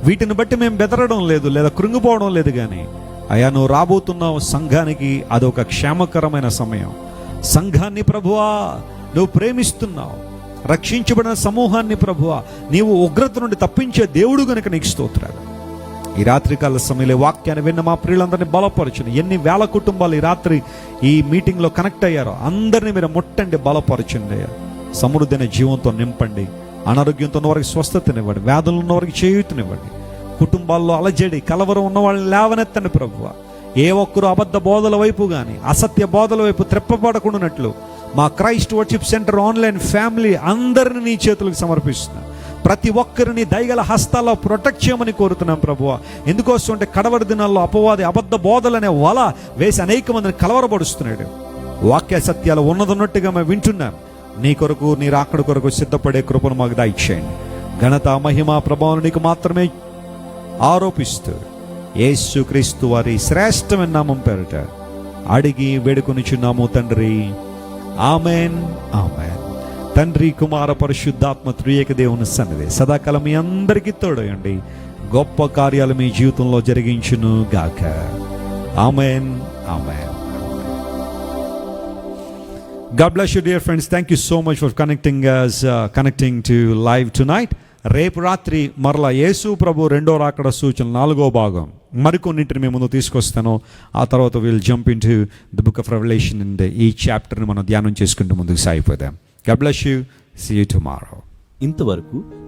S2: వీటిని బట్టి మేము బెదరడం లేదు లేదా కృంగిపోవడం లేదు, కానీ అయ్యా నువ్వు రాబోతున్నావు సంఘానికి, అదొక క్షేమకరమైన సమయం. సంఘాన్ని ప్రభువా నువ్వు ప్రేమిస్తున్నావు, రక్షించబడిన సమూహాన్ని ప్రభువా నీవు ఉగ్రత నుండి తప్పించే దేవుడు గనుక నీకు స్తోత్రాలు. ఈ రాత్రికాల సమయంలో వాక్యాన్ని విన్న మా ప్రియులందరినీ బలపరచును. ఎన్ని వేల కుటుంబాలు ఈ రాత్రి ఈ మీటింగ్లో కనెక్ట్ అయ్యారో అందరినీ మీరు ముట్టండి, బలపరచండి. సమృద్ధైన జీవంతో నింపండి. అనారోగ్యంతో ఉన్నవారికి స్వస్థతనివ్వండి, వ్యాధులు ఉన్నవారికి చేయూతనివ్వండి. కుటుంబాల్లో అలజడి కలవరం ఉన్న వాళ్ళని లేవనెత్తండి ప్రభువా. ఏ ఒక్కరు అబద్ధ బోధల వైపు కానీ అసత్య బోధల వైపు త్రెప్పబడకుండానట్లు మా Christ Worship centre online family అందరిని నీ చేతులకు సమర్పిస్తున్నాం. ప్రతి ఒక్కరిని దయగల హస్తాల్లో ప్రొటెక్ట్ చేయమని కోరుతున్నాం ప్రభువా. ఎందుకోసం అంటే కడవరి దినాల్లో అపవాది అబద్ధ బోధలనే వల వేసి అనేక మందిని కలవరపడుస్తున్నాడు. వాక్య సత్యాలు ఉన్నదన్నట్టుగా మేము వింటున్నాం. నీ కొరకు నీ రాకడ కొరకు సిద్ధపడే కృపను మాకు దయచేయండి. ఘనత మహిమ ప్రభావం నీకు మాత్రమే ఆరోపిస్తూ యేసుక్రీస్తు వారి శ్రేష్టమైన నామం పేరిట అడిగి వేడుకొనిచున్నాము తండ్రి. Amen, amen. తండ్రి, కుమార, పరిశుద్ధాత్మ త్రియేక దేవుని సన్నిధి సదాకాలం మీ అందరికీ తోడయండి. గొప్ప కార్యాలు మీ జీవితంలో జరిగించును గాక. Amen, amen. God bless you, dear friends. Thank you so much for connecting to live tonight. రేపు రాత్రి మరలా యేసు ప్రభు రెండో రాకడ సూచన 4వ భాగం మరికొన్నింటిని మేము ముందు తీసుకొస్తాను. ఆ తర్వాత will jump in to the Book of revolution and ఈ చాప్టర్ని మనం ధ్యానం చేసుకుంటూ ముందుకు సాగిపోదాం. God bless you. See you tomorrow.
S4: ఇంతవరకు